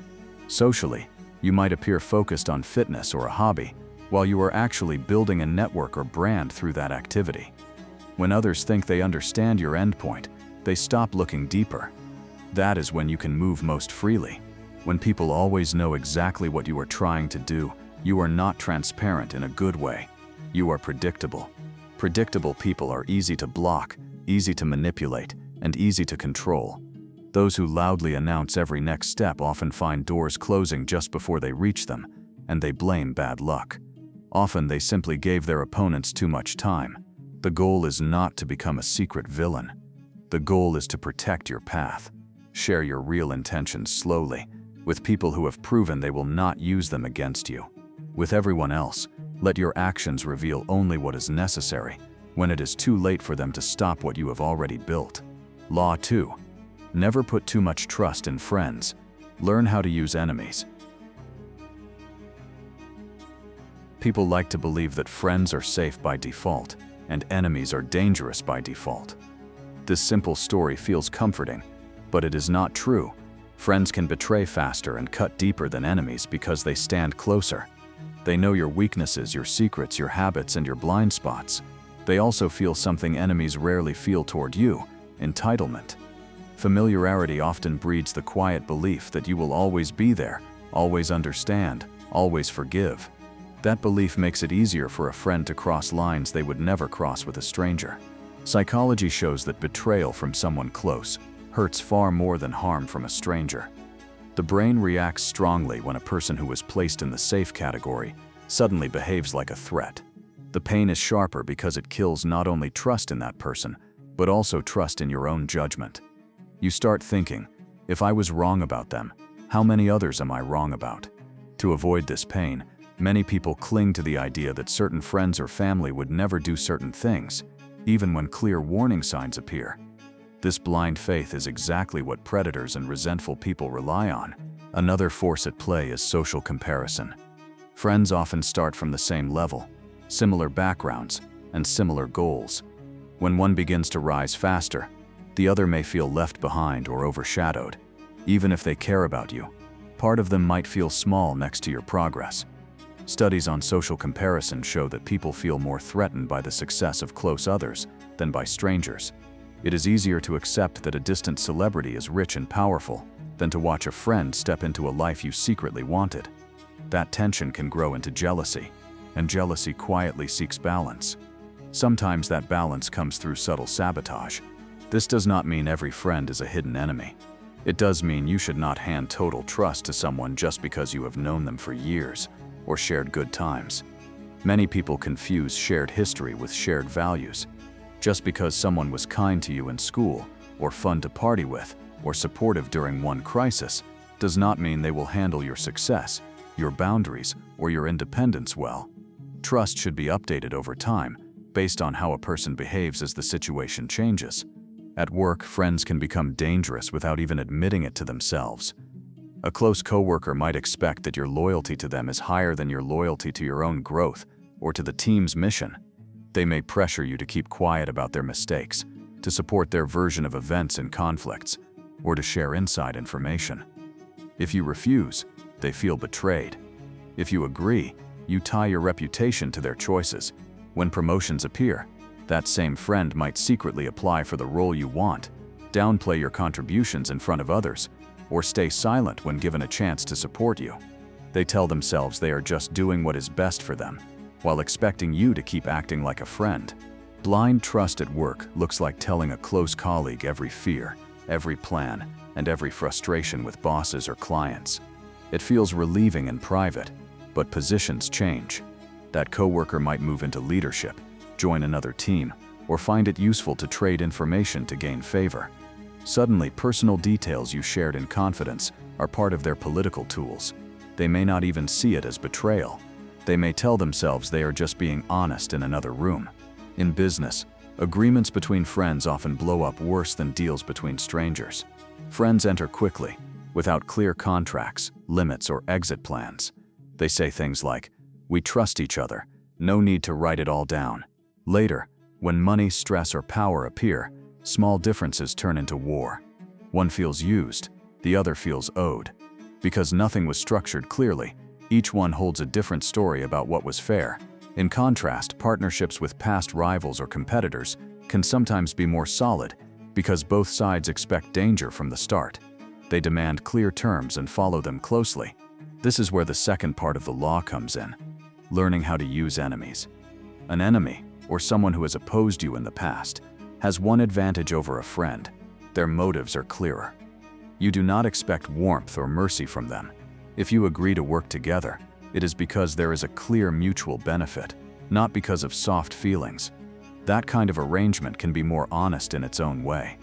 Socially, you might appear focused on fitness or a hobby, while you are actually building a network or brand through that activity. When others think they understand your endpoint, they stop looking deeper. That is when you can move most freely. When people always know exactly what you are trying to do, you are not transparent in a good way. You are predictable. Predictable people are easy to block, easy to manipulate, and easy to control. Those who loudly announce every next step often find doors closing just before they reach them, and they blame bad luck. Often they simply gave their opponents too much time. The goal is not to become a secret villain. The goal is to protect your path. Share your real intentions slowly, with people who have proven they will not use them against you. With everyone else, let your actions reveal only what is necessary, when it is too late for them to stop what you have already built. Law 2. Never put too much trust in friends. Learn how to use enemies. People like to believe that friends are safe by default, and enemies are dangerous by default. This simple story feels comforting, but it is not true. Friends can betray faster and cut deeper than enemies because they stand closer. They know your weaknesses, your secrets, your habits, and your blind spots. They also feel something enemies rarely feel toward you: entitlement. Familiarity often breeds the quiet belief that you will always be there, always understand, always forgive. That belief makes it easier for a friend to cross lines they would never cross with a stranger. Psychology shows that betrayal from someone close hurts far more than harm from a stranger. The brain reacts strongly when a person who was placed in the safe category suddenly behaves like a threat. The pain is sharper because it kills not only trust in that person, but also trust in your own judgment. You start thinking, if I was wrong about them, how many others am I wrong about? To avoid this pain, many people cling to the idea that certain friends or family would never do certain things, even when clear warning signs appear. This blind faith is exactly what predators and resentful people rely on. Another force at play is social comparison. Friends often start from the same level, similar backgrounds, and similar goals. When one begins to rise faster, the other may feel left behind or overshadowed. Even if they care about you, part of them might feel small next to your progress. Studies on social comparison show that people feel more threatened by the success of close others than by strangers. It is easier to accept that a distant celebrity is rich and powerful than to watch a friend step into a life you secretly wanted. That tension can grow into jealousy. and jealousy quietly seeks balance. Sometimes that balance comes through subtle sabotage. This does not mean every friend is a hidden enemy. It does mean you should not hand total trust to someone just because you have known them for years or shared good times. Many people confuse shared history with shared values. Just because someone was kind to you in school, or fun to party with, or supportive during one crisis, does not mean they will handle your success, your boundaries, or your independence well. Trust should be updated over time, based on how a person behaves as the situation changes. At work, friends can become dangerous without even admitting it to themselves. A close coworker might expect that your loyalty to them is higher than your loyalty to your own growth or to the team's mission. They may pressure you to keep quiet about their mistakes, to support their version of events and conflicts, or to share inside information. If you refuse, they feel betrayed. If you agree, you tie your reputation to their choices. When promotions appear, that same friend might secretly apply for the role you want, downplay your contributions in front of others, or stay silent when given a chance to support you. They tell themselves they are just doing what is best for them, while expecting you to keep acting like a friend. Blind trust at work looks like telling a close colleague every fear, every plan, and every frustration with bosses or clients. It feels relieving in private, but positions change. That coworker might move into leadership, join another team, or find it useful to trade information to gain favor. Suddenly, personal details you shared in confidence are part of their political tools. They may not even see it as betrayal. They may tell themselves they are just being honest in another room. In business, agreements between friends often blow up worse than deals between strangers. Friends enter quickly, without clear contracts, limits, or exit plans. They say things like, "We trust each other, no need to write it all down." Later, when money, stress, or power appear, small differences turn into war. One feels used, the other feels owed. Because nothing was structured clearly, each one holds a different story about what was fair. In contrast, partnerships with past rivals or competitors can sometimes be more solid because both sides expect danger from the start. They demand clear terms and follow them closely. This is where the second part of the law comes in: learning how to use enemies. An enemy, or someone who has opposed you in the past, has one advantage over a friend: their motives are clearer. You do not expect warmth or mercy from them. If you agree to work together, it is because there is a clear mutual benefit, not because of soft feelings. That kind of arrangement can be more honest in its own way.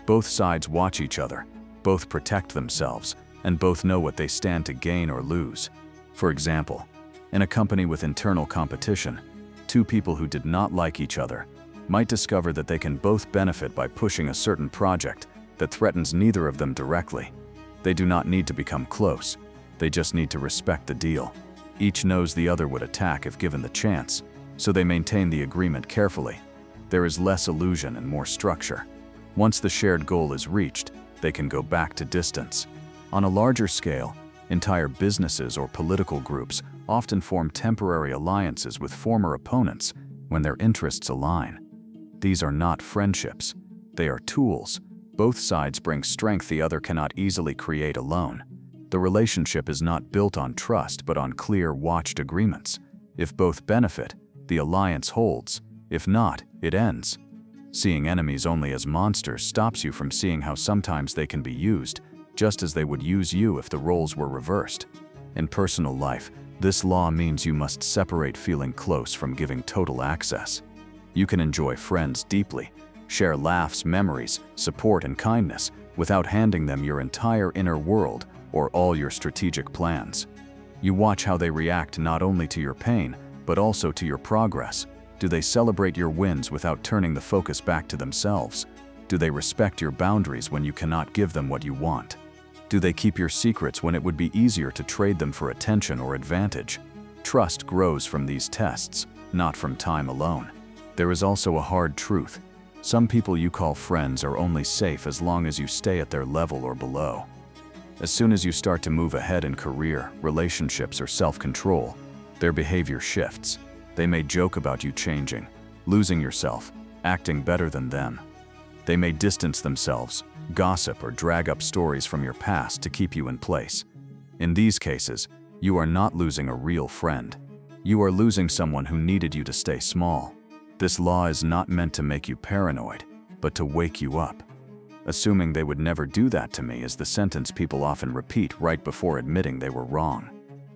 Both sides watch each other, both protect themselves, and both know what they stand to gain or lose. For example, in a company with internal competition, two people who did not like each other might discover that they can both benefit by pushing a certain project that threatens neither of them directly. They do not need to become close. They just need to respect the deal. Each knows the other would attack if given the chance, so they maintain the agreement carefully. There is less illusion and more structure. Once the shared goal is reached, they can go back to distance. On a larger scale, entire businesses or political groups often form temporary alliances with former opponents when their interests align. These are not friendships. They are tools. Both sides bring strength the other cannot easily create alone. The relationship is not built on trust but on clear, watched agreements. If both benefit, the alliance holds. If not, it ends. Seeing enemies only as monsters stops you from seeing how sometimes they can be used, just as they would use you if the roles were reversed. In personal life, this law means you must separate feeling close from giving total access. You can enjoy friends deeply, share laughs, memories, support, and kindness without handing them your entire inner world or all your strategic plans. You watch how they react not only to your pain, but also to your progress. Do they celebrate your wins without turning the focus back to themselves? Do they respect your boundaries when you cannot give them what you want? Do they keep your secrets when it would be easier to trade them for attention or advantage? Trust grows from these tests, not from time alone. There is also a hard truth. Some people you call friends are only safe as long as you stay at their level or below. As soon as you start to move ahead in career, relationships, or self-control, their behavior shifts. They may joke about you changing, losing yourself, acting better than them. They may distance themselves, gossip, or drag up stories from your past to keep you in place. In these cases, you are not losing a real friend. You are losing someone who needed you to stay small. This law is not meant to make you paranoid, but to wake you up. Assuming they would never do that to me is the sentence people often repeat right before admitting they were wrong.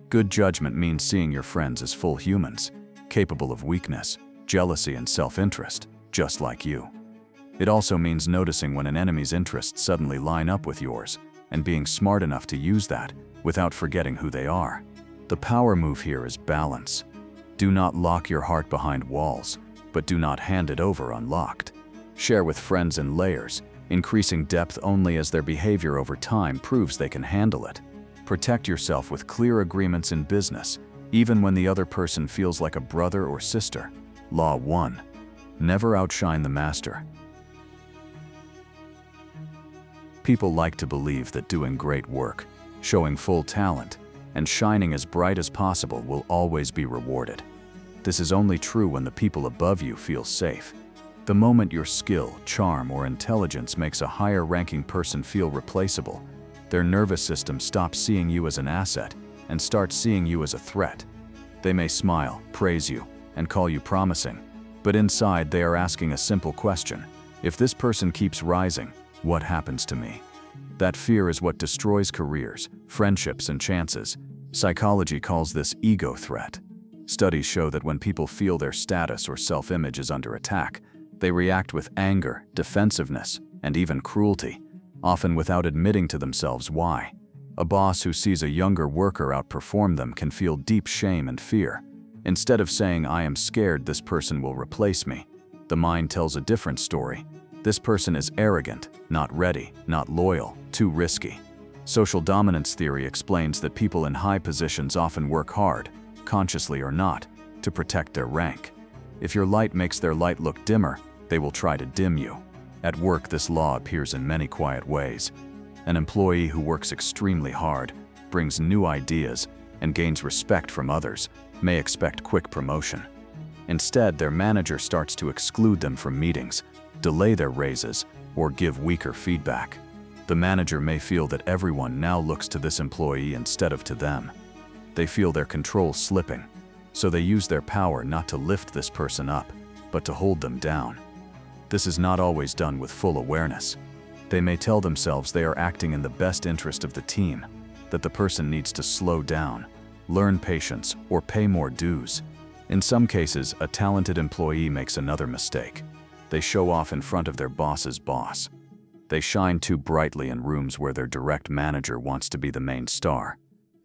Good judgment means seeing your friends as full humans, capable of weakness, jealousy, and self-interest, just like you. It also means noticing when an enemy's interests suddenly line up with yours, and being smart enough to use that without forgetting who they are. The power move here is balance. Do not lock your heart behind walls, but do not hand it over unlocked. Share with friends in layers, increasing depth only as their behavior over time proves they can handle it. Protect yourself with clear agreements in business, even when the other person feels like a brother or sister. Law 1. Never outshine the master. People like to believe that doing great work, showing full talent, and shining as bright as possible will always be rewarded. This is only true when the people above you feel safe. The moment your skill, charm, or intelligence makes a higher-ranking person feel replaceable, their nervous system stops seeing you as an asset and starts seeing you as a threat. They may smile, praise you, and call you promising, but inside they are asking a simple question: if this person keeps rising, what happens to me? That fear is what destroys careers, friendships, and chances. Psychology calls this ego threat. Studies show that when people feel their status or self-image is under attack, they react with anger, defensiveness, and even cruelty, often without admitting to themselves why. A boss who sees a younger worker outperform them can feel deep shame and fear. Instead of saying, "I am scared this person will replace me," the mind tells a different story. This person is arrogant, not ready, not loyal, too risky. Social dominance theory explains that people in high positions often work hard, consciously or not, to protect their rank. If your light makes their light look dimmer, they will try to dim you. At work, this law appears in many quiet ways. An employee who works extremely hard, brings new ideas, and gains respect from others may expect quick promotion. Instead, their manager starts to exclude them from meetings, delay their raises, or give weaker feedback. The manager may feel that everyone now looks to this employee instead of to them. They feel their control slipping, so they use their power not to lift this person up, but to hold them down. This is not always done with full awareness. They may tell themselves they are acting in the best interest of the team, that the person needs to slow down, learn patience, or pay more dues. In some cases, a talented employee makes another mistake. They show off in front of their boss's boss. They shine too brightly in rooms where their direct manager wants to be the main star.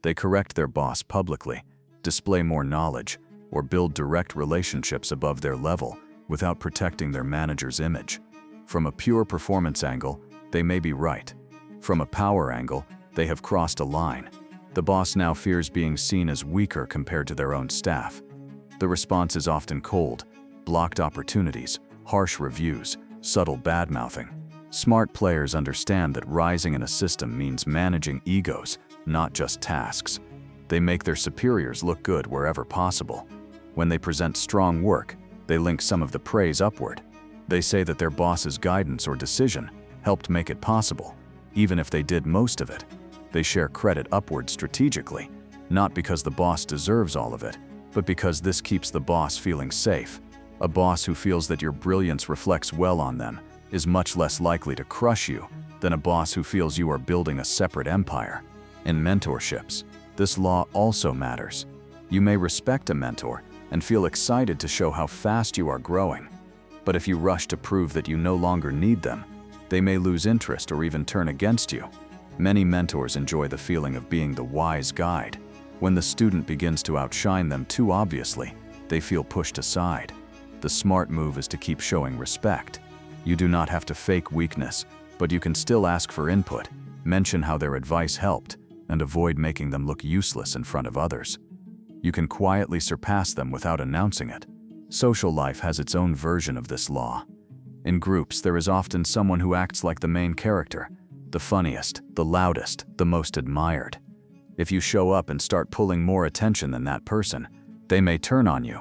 They correct their boss publicly, display more knowledge, or build direct relationships above their level without protecting their manager's image. From a pure performance angle, they may be right. From a power angle, they have crossed a line. The boss now fears being seen as weaker compared to their own staff. The response is often cold, blocked opportunities, harsh reviews, subtle bad-mouthing. Smart players understand that rising in a system means managing egos, not just tasks. They make their superiors look good wherever possible. When they present strong work, they link some of the praise upward. They say that their boss's guidance or decision helped make it possible, even if they did most of it. They share credit upward strategically, not because the boss deserves all of it, but because this keeps the boss feeling safe. A boss who feels that your brilliance reflects well on them is much less likely to crush you than a boss who feels you are building a separate empire. In mentorships, this law also matters. You may respect a mentor and feel excited to show how fast you are growing. But if you rush to prove that you no longer need them, they may lose interest or even turn against you. Many mentors enjoy the feeling of being the wise guide. When the student begins to outshine them too obviously, they feel pushed aside. The smart move is to keep showing respect. You do not have to fake weakness, but you can still ask for input, mention how their advice helped, and avoid making them look useless in front of others. You can quietly surpass them without announcing it. Social life has its own version of this law. In groups, there is often someone who acts like the main character, the funniest, the loudest, the most admired. If you show up and start pulling more attention than that person, they may turn on you.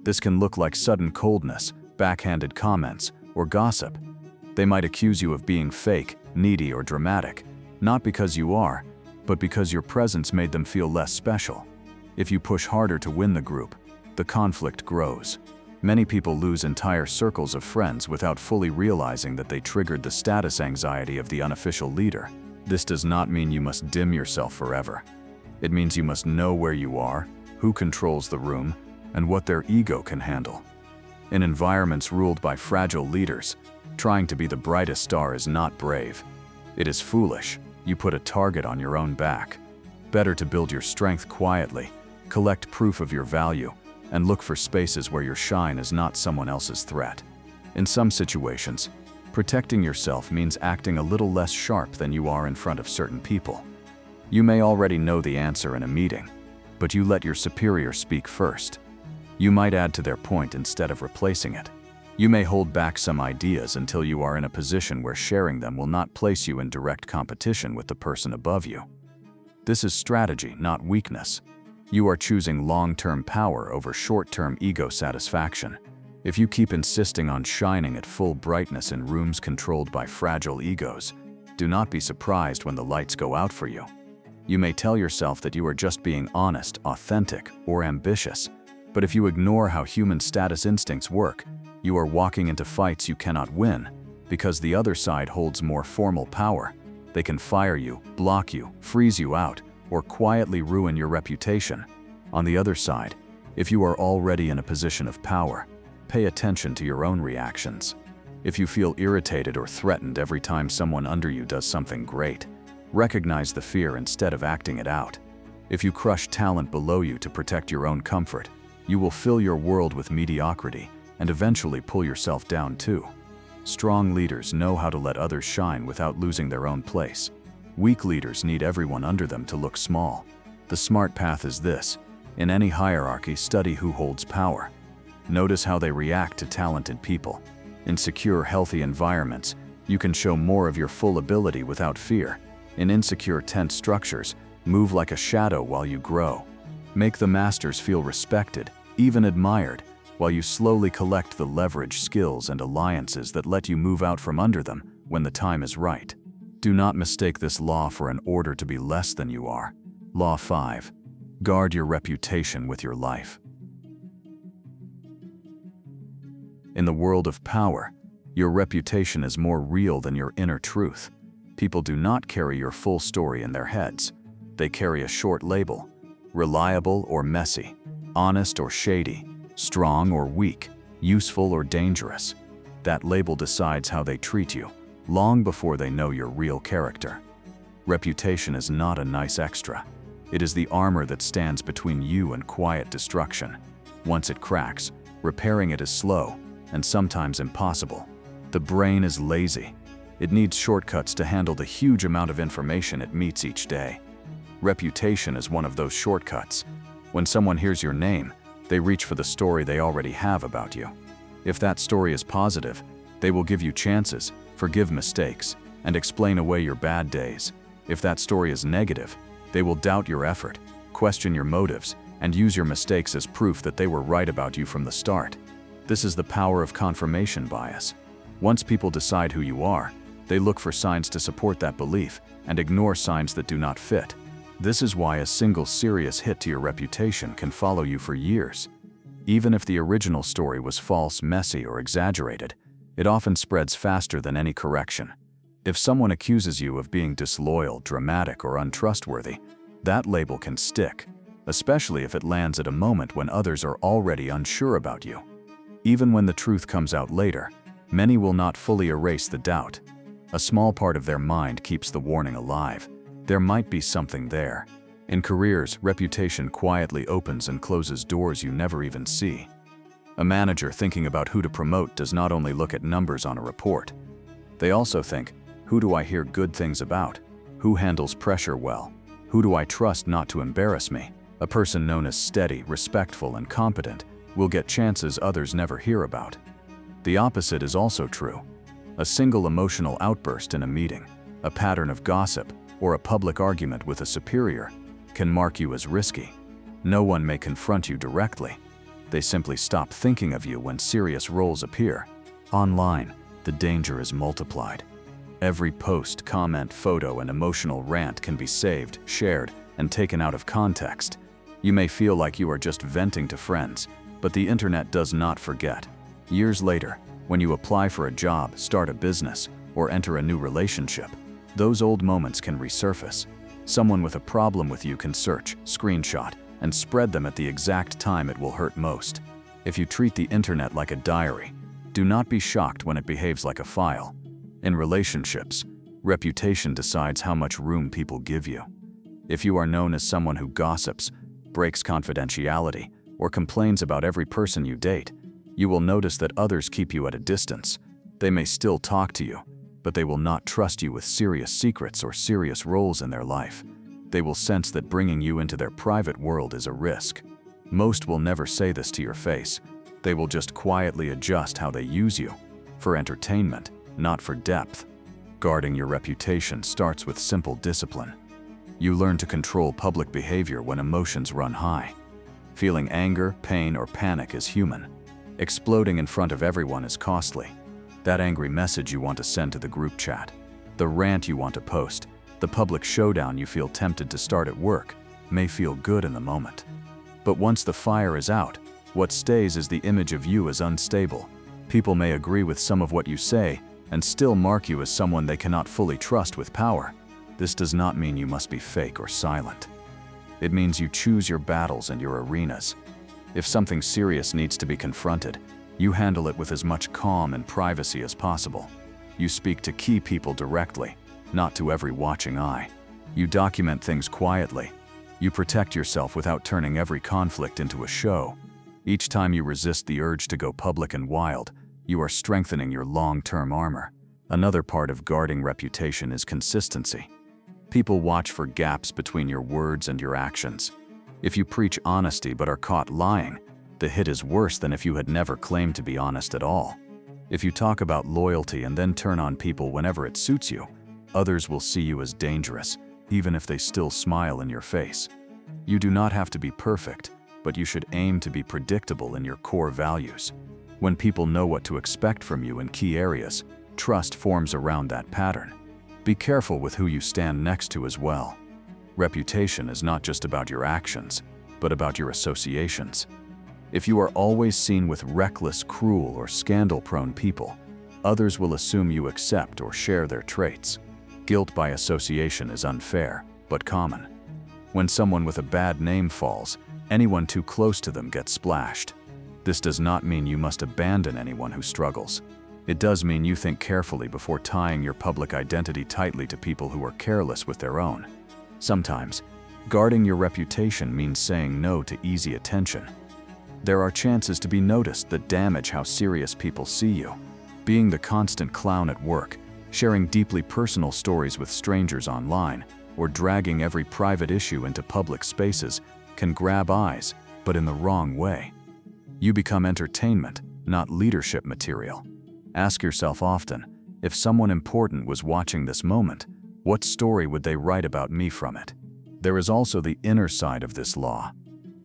This can look like sudden coldness, backhanded comments, or gossip. They might accuse you of being fake, needy, or dramatic, not because you are, but because your presence made them feel less special. If you push harder to win the group, the conflict grows. Many people lose entire circles of friends without fully realizing that they triggered the status anxiety of the unofficial leader. This does not mean you must dim yourself forever. It means you must know where you are, who controls the room, and what their ego can handle. In environments ruled by fragile leaders, trying to be the brightest star is not brave. It is foolish. You put a target on your own back. Better to build your strength quietly, collect proof of your value, and look for spaces where your shine is not someone else's threat. In some situations, protecting yourself means acting a little less sharp than you are in front of certain people. You may already know the answer in a meeting, but you let your superior speak first. You might add to their point instead of replacing it. You may hold back some ideas until you are in a position where sharing them will not place you in direct competition with the person above you. This is strategy, not weakness. You are choosing long-term power over short-term ego satisfaction. If you keep insisting on shining at full brightness in rooms controlled by fragile egos, do not be surprised when the lights go out for you. You may tell yourself that you are just being honest, authentic, or ambitious, but if you ignore how human status instincts work, you are walking into fights you cannot win because the other side holds more formal power. They can fire you, block you, freeze you out, or quietly ruin your reputation. On the other side, if you are already in a position of power, pay attention to your own reactions. If you feel irritated or threatened every time someone under you does something great, recognize the fear instead of acting it out. If you crush talent below you to protect your own comfort, you will fill your world with mediocrity and eventually pull yourself down too. Strong leaders know how to let others shine without losing their own place. Weak leaders need everyone under them to look small. The smart path is this: in any hierarchy, study who holds power. Notice how they react to talented people. In secure, healthy environments, you can show more of your full ability without fear. In insecure, tense structures, move like a shadow while you grow. Make the masters feel respected, even admired, while you slowly collect the leverage, skills, and alliances that let you move out from under them when the time is right. Do not mistake this law for an order to be less than you are. Law 5. Guard your reputation with your life. In the world of power, your reputation is more real than your inner truth. People do not carry your full story in their heads. They carry a short label: reliable or messy, honest or shady, strong or weak, useful or dangerous. That label decides how they treat you, long before they know your real character. Reputation is not a nice extra. It is the armor that stands between you and quiet destruction. Once it cracks, repairing it is slow and sometimes impossible. The brain is lazy. It needs shortcuts to handle the huge amount of information it meets each day. Reputation is one of those shortcuts. When someone hears your name, they reach for the story they already have about you. If that story is positive, they will give you chances, forgive mistakes, and explain away your bad days. If that story is negative, they will doubt your effort, question your motives, and use your mistakes as proof that they were right about you from the start. This is the power of confirmation bias. Once people decide who you are, they look for signs to support that belief and ignore signs that do not fit. This is why a single serious hit to your reputation can follow you for years. Even if the original story was false, messy, or exaggerated, it often spreads faster than any correction. If someone accuses you of being disloyal, dramatic, or untrustworthy, that label can stick, especially if it lands at a moment when others are already unsure about you. Even when the truth comes out later, many will not fully erase the doubt. A small part of their mind keeps the warning alive. There might be something there. In careers, reputation quietly opens and closes doors you never even see. A manager thinking about who to promote does not only look at numbers on a report. They also think, who do I hear good things about? Who handles pressure well? Who do I trust not to embarrass me? A person known as steady, respectful, and competent will get chances others never hear about. The opposite is also true. A single emotional outburst in a meeting, a pattern of gossip, or a public argument with a superior can mark you as risky. No one may confront you directly. They simply stop thinking of you when serious roles appear. Online, the danger is multiplied. Every post, comment, photo, and emotional rant can be saved, shared, and taken out of context. You may feel like you are just venting to friends, But the internet does not forget. Years later, when you apply for a job, start a business, or enter a new relationship, those old moments can resurface. Someone with a problem with you can search, screenshot, and spread them at the exact time it will hurt most. If you treat the internet like a diary, do not be shocked when it behaves like a file. In relationships, reputation decides how much room people give you. If you are known as someone who gossips, breaks confidentiality, or complains about every person you date, you will notice that others keep you at a distance. They may still talk to you, but they will not trust you with serious secrets or serious roles in their life. They will sense that bringing you into their private world is a risk. Most will never say this to your face. They will just quietly adjust how they use you, for entertainment, not for depth. Guarding your reputation starts with simple discipline. You learn to control public behavior when emotions run high. Feeling anger, pain, or panic is human. Exploding in front of everyone is costly. That angry message you want to send to the group chat, the rant you want to post, the public showdown you feel tempted to start at work may feel good in the moment. But once the fire is out, what stays is the image of you as unstable. People may agree with some of what you say and still mark you as someone they cannot fully trust with power. This does not mean you must be fake or silent. It means you choose your battles and your arenas. If something serious needs to be confronted, you handle it with as much calm and privacy as possible. You speak to key people directly, not to every watching eye. You document things quietly. You protect yourself without turning every conflict into a show. Each time you resist the urge to go public and wild, you are strengthening your long-term armor. Another part of guarding reputation is consistency. People watch for gaps between your words and your actions. If you preach honesty but are caught lying, the hit is worse than if you had never claimed to be honest at all. If you talk about loyalty and then turn on people whenever it suits you, others will see you as dangerous, even if they still smile in your face. You do not have to be perfect, but you should aim to be predictable in your core values. When people know what to expect from you in key areas, trust forms around that pattern. Be careful with who you stand next to as well. Reputation is not just about your actions, but about your associations. If you are always seen with reckless, cruel, or scandal-prone people, others will assume you accept or share their traits. Guilt by association is unfair, but common. When someone with a bad name falls, anyone too close to them gets splashed. This does not mean you must abandon anyone who struggles. It does mean you think carefully before tying your public identity tightly to people who are careless with their own. Sometimes, guarding your reputation means saying no to easy attention. There are chances to be noticed that damage how serious people see you. Being the constant clown at work, sharing deeply personal stories with strangers online, or dragging every private issue into public spaces can grab eyes, but in the wrong way. You become entertainment, not leadership material. Ask yourself often, if someone important was watching this moment, what story would they write about me from it? There is also the inner side of this law.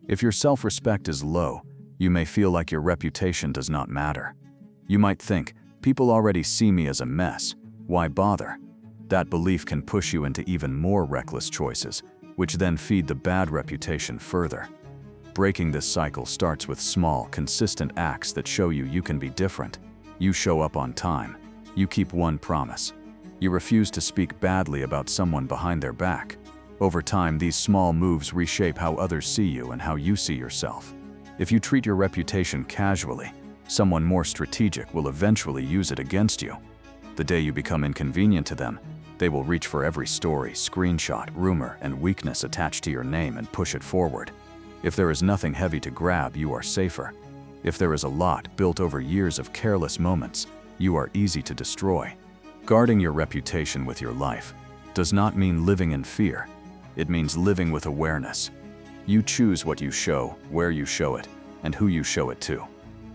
If your self-respect is low, you may feel like your reputation does not matter. You might think, people already see me as a mess, why bother? That belief can push you into even more reckless choices, which then feed the bad reputation further. Breaking this cycle starts with small, consistent acts that show you can be different. You show up on time. You keep one promise. You refuse to speak badly about someone behind their back. Over time, these small moves reshape how others see you and how you see yourself. If you treat your reputation casually, someone more strategic will eventually use it against you. The day you become inconvenient to them, they will reach for every story, screenshot, rumor, and weakness attached to your name and push it forward. If there is nothing heavy to grab, you are safer. If there is a lot built over years of careless moments, you are easy to destroy. Guarding your reputation with your life does not mean living in fear. It means living with awareness. You choose what you show, where you show it, and who you show it to.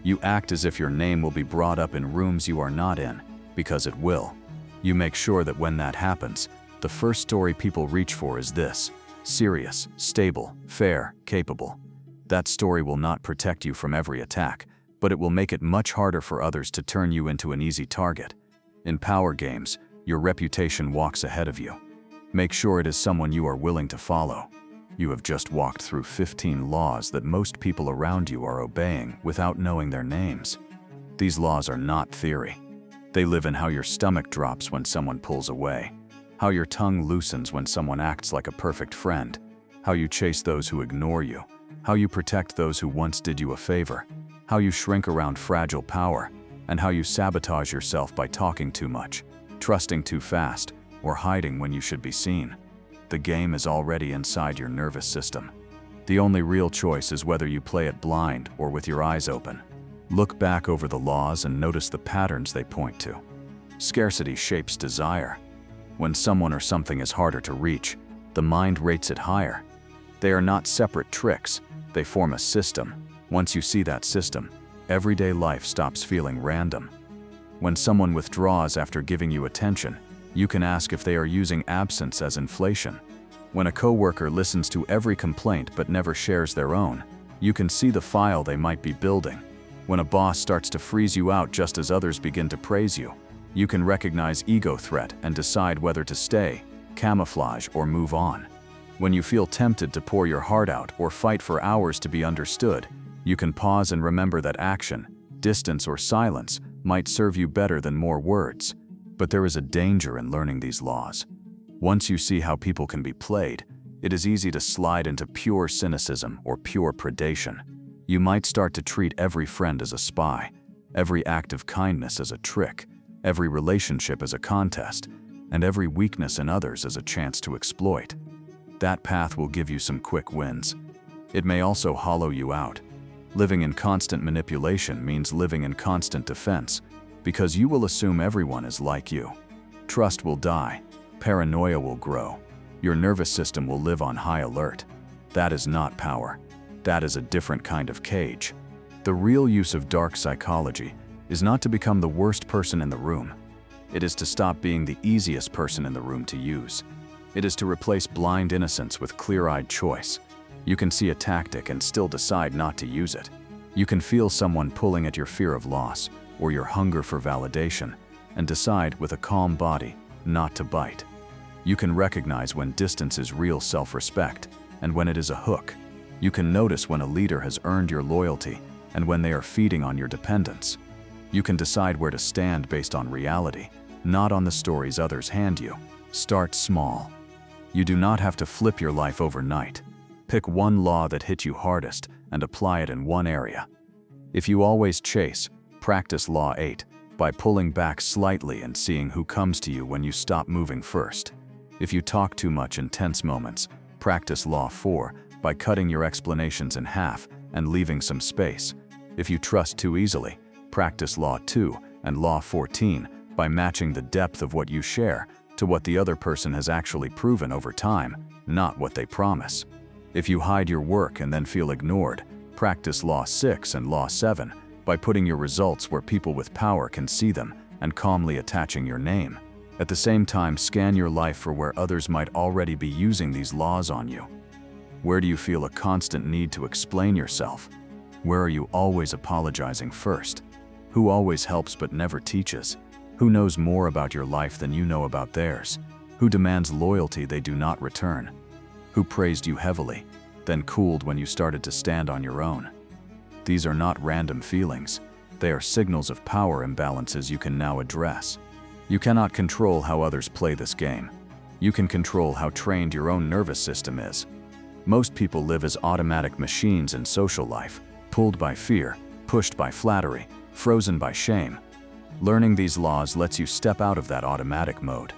You act as if your name will be brought up in rooms you are not in, because it will. You make sure that when that happens, the first story people reach for is this: serious, stable, fair, capable. That story will not protect you from every attack, but it will make it much harder for others to turn you into an easy target. In power games, your reputation walks ahead of you. Make sure it is someone you are willing to follow. You have just walked through 15 laws that most people around you are obeying without knowing their names. These laws are not theory. They live in how your stomach drops when someone pulls away, how your tongue loosens when someone acts like a perfect friend, how you chase those who ignore you, how you protect those who once did you a favor, how you shrink around fragile power, and how you sabotage yourself by talking too much, trusting too fast, or hiding when you should be seen. The game is already inside your nervous system. The only real choice is whether you play it blind or with your eyes open. Look back over the laws and notice the patterns they point to. Scarcity shapes desire. When someone or something is harder to reach, the mind rates it higher. They are not separate tricks, they form a system. Once you see that system, everyday life stops feeling random. When someone withdraws after giving you attention, you can ask if they are using absence as inflation. When a coworker listens to every complaint but never shares their own, you can see the file they might be building. When a boss starts to freeze you out just as others begin to praise you, you can recognize ego threat and decide whether to stay, camouflage, or move on. When you feel tempted to pour your heart out or fight for hours to be understood, you can pause and remember that action, distance, or silence might serve you better than more words. But there is a danger in learning these laws. Once you see how people can be played, it is easy to slide into pure cynicism or pure predation. You might start to treat every friend as a spy, every act of kindness as a trick, every relationship as a contest, and every weakness in others as a chance to exploit. That path will give you some quick wins. It may also hollow you out. Living in constant manipulation means living in constant defense, because you will assume everyone is like you. Trust will die, paranoia will grow, your nervous system will live on high alert. That is not power. That is a different kind of cage. The real use of dark psychology is not to become the worst person in the room. It is to stop being the easiest person in the room to use. It is to replace blind innocence with clear-eyed choice. You can see a tactic and still decide not to use it. You can feel someone pulling at your fear of loss or your hunger for validation and decide with a calm body not to bite. You can recognize when distance is real self-respect and when it is a hook. You can notice when a leader has earned your loyalty and when they are feeding on your dependence. You can decide where to stand based on reality, not on the stories others hand you. Start small. You do not have to flip your life overnight. Pick one law that hit you hardest and apply it in one area. If you always chase, practice Law 8 by pulling back slightly and seeing who comes to you when you stop moving first. If you talk too much in tense moments, practice Law 4 by cutting your explanations in half and leaving some space. If you trust too easily, practice Law 2 and Law 14 by matching the depth of what you share to what the other person has actually proven over time, not what they promise. If you hide your work and then feel ignored, practice Law 6 and Law 7 by putting your results where people with power can see them and calmly attaching your name. At the same time, scan your life for where others might already be using these laws on you. Where do you feel a constant need to explain yourself? Where are you always apologizing first? Who always helps but never teaches? Who knows more about your life than you know about theirs? Who demands loyalty they do not return? Who praised you heavily, then cooled when you started to stand on your own? These are not random feelings. They are signals of power imbalances you can now address. You cannot control how others play this game. You can control how trained your own nervous system is. Most people live as automatic machines in social life, pulled by fear, pushed by flattery, frozen by shame. Learning these laws lets you step out of that automatic mode.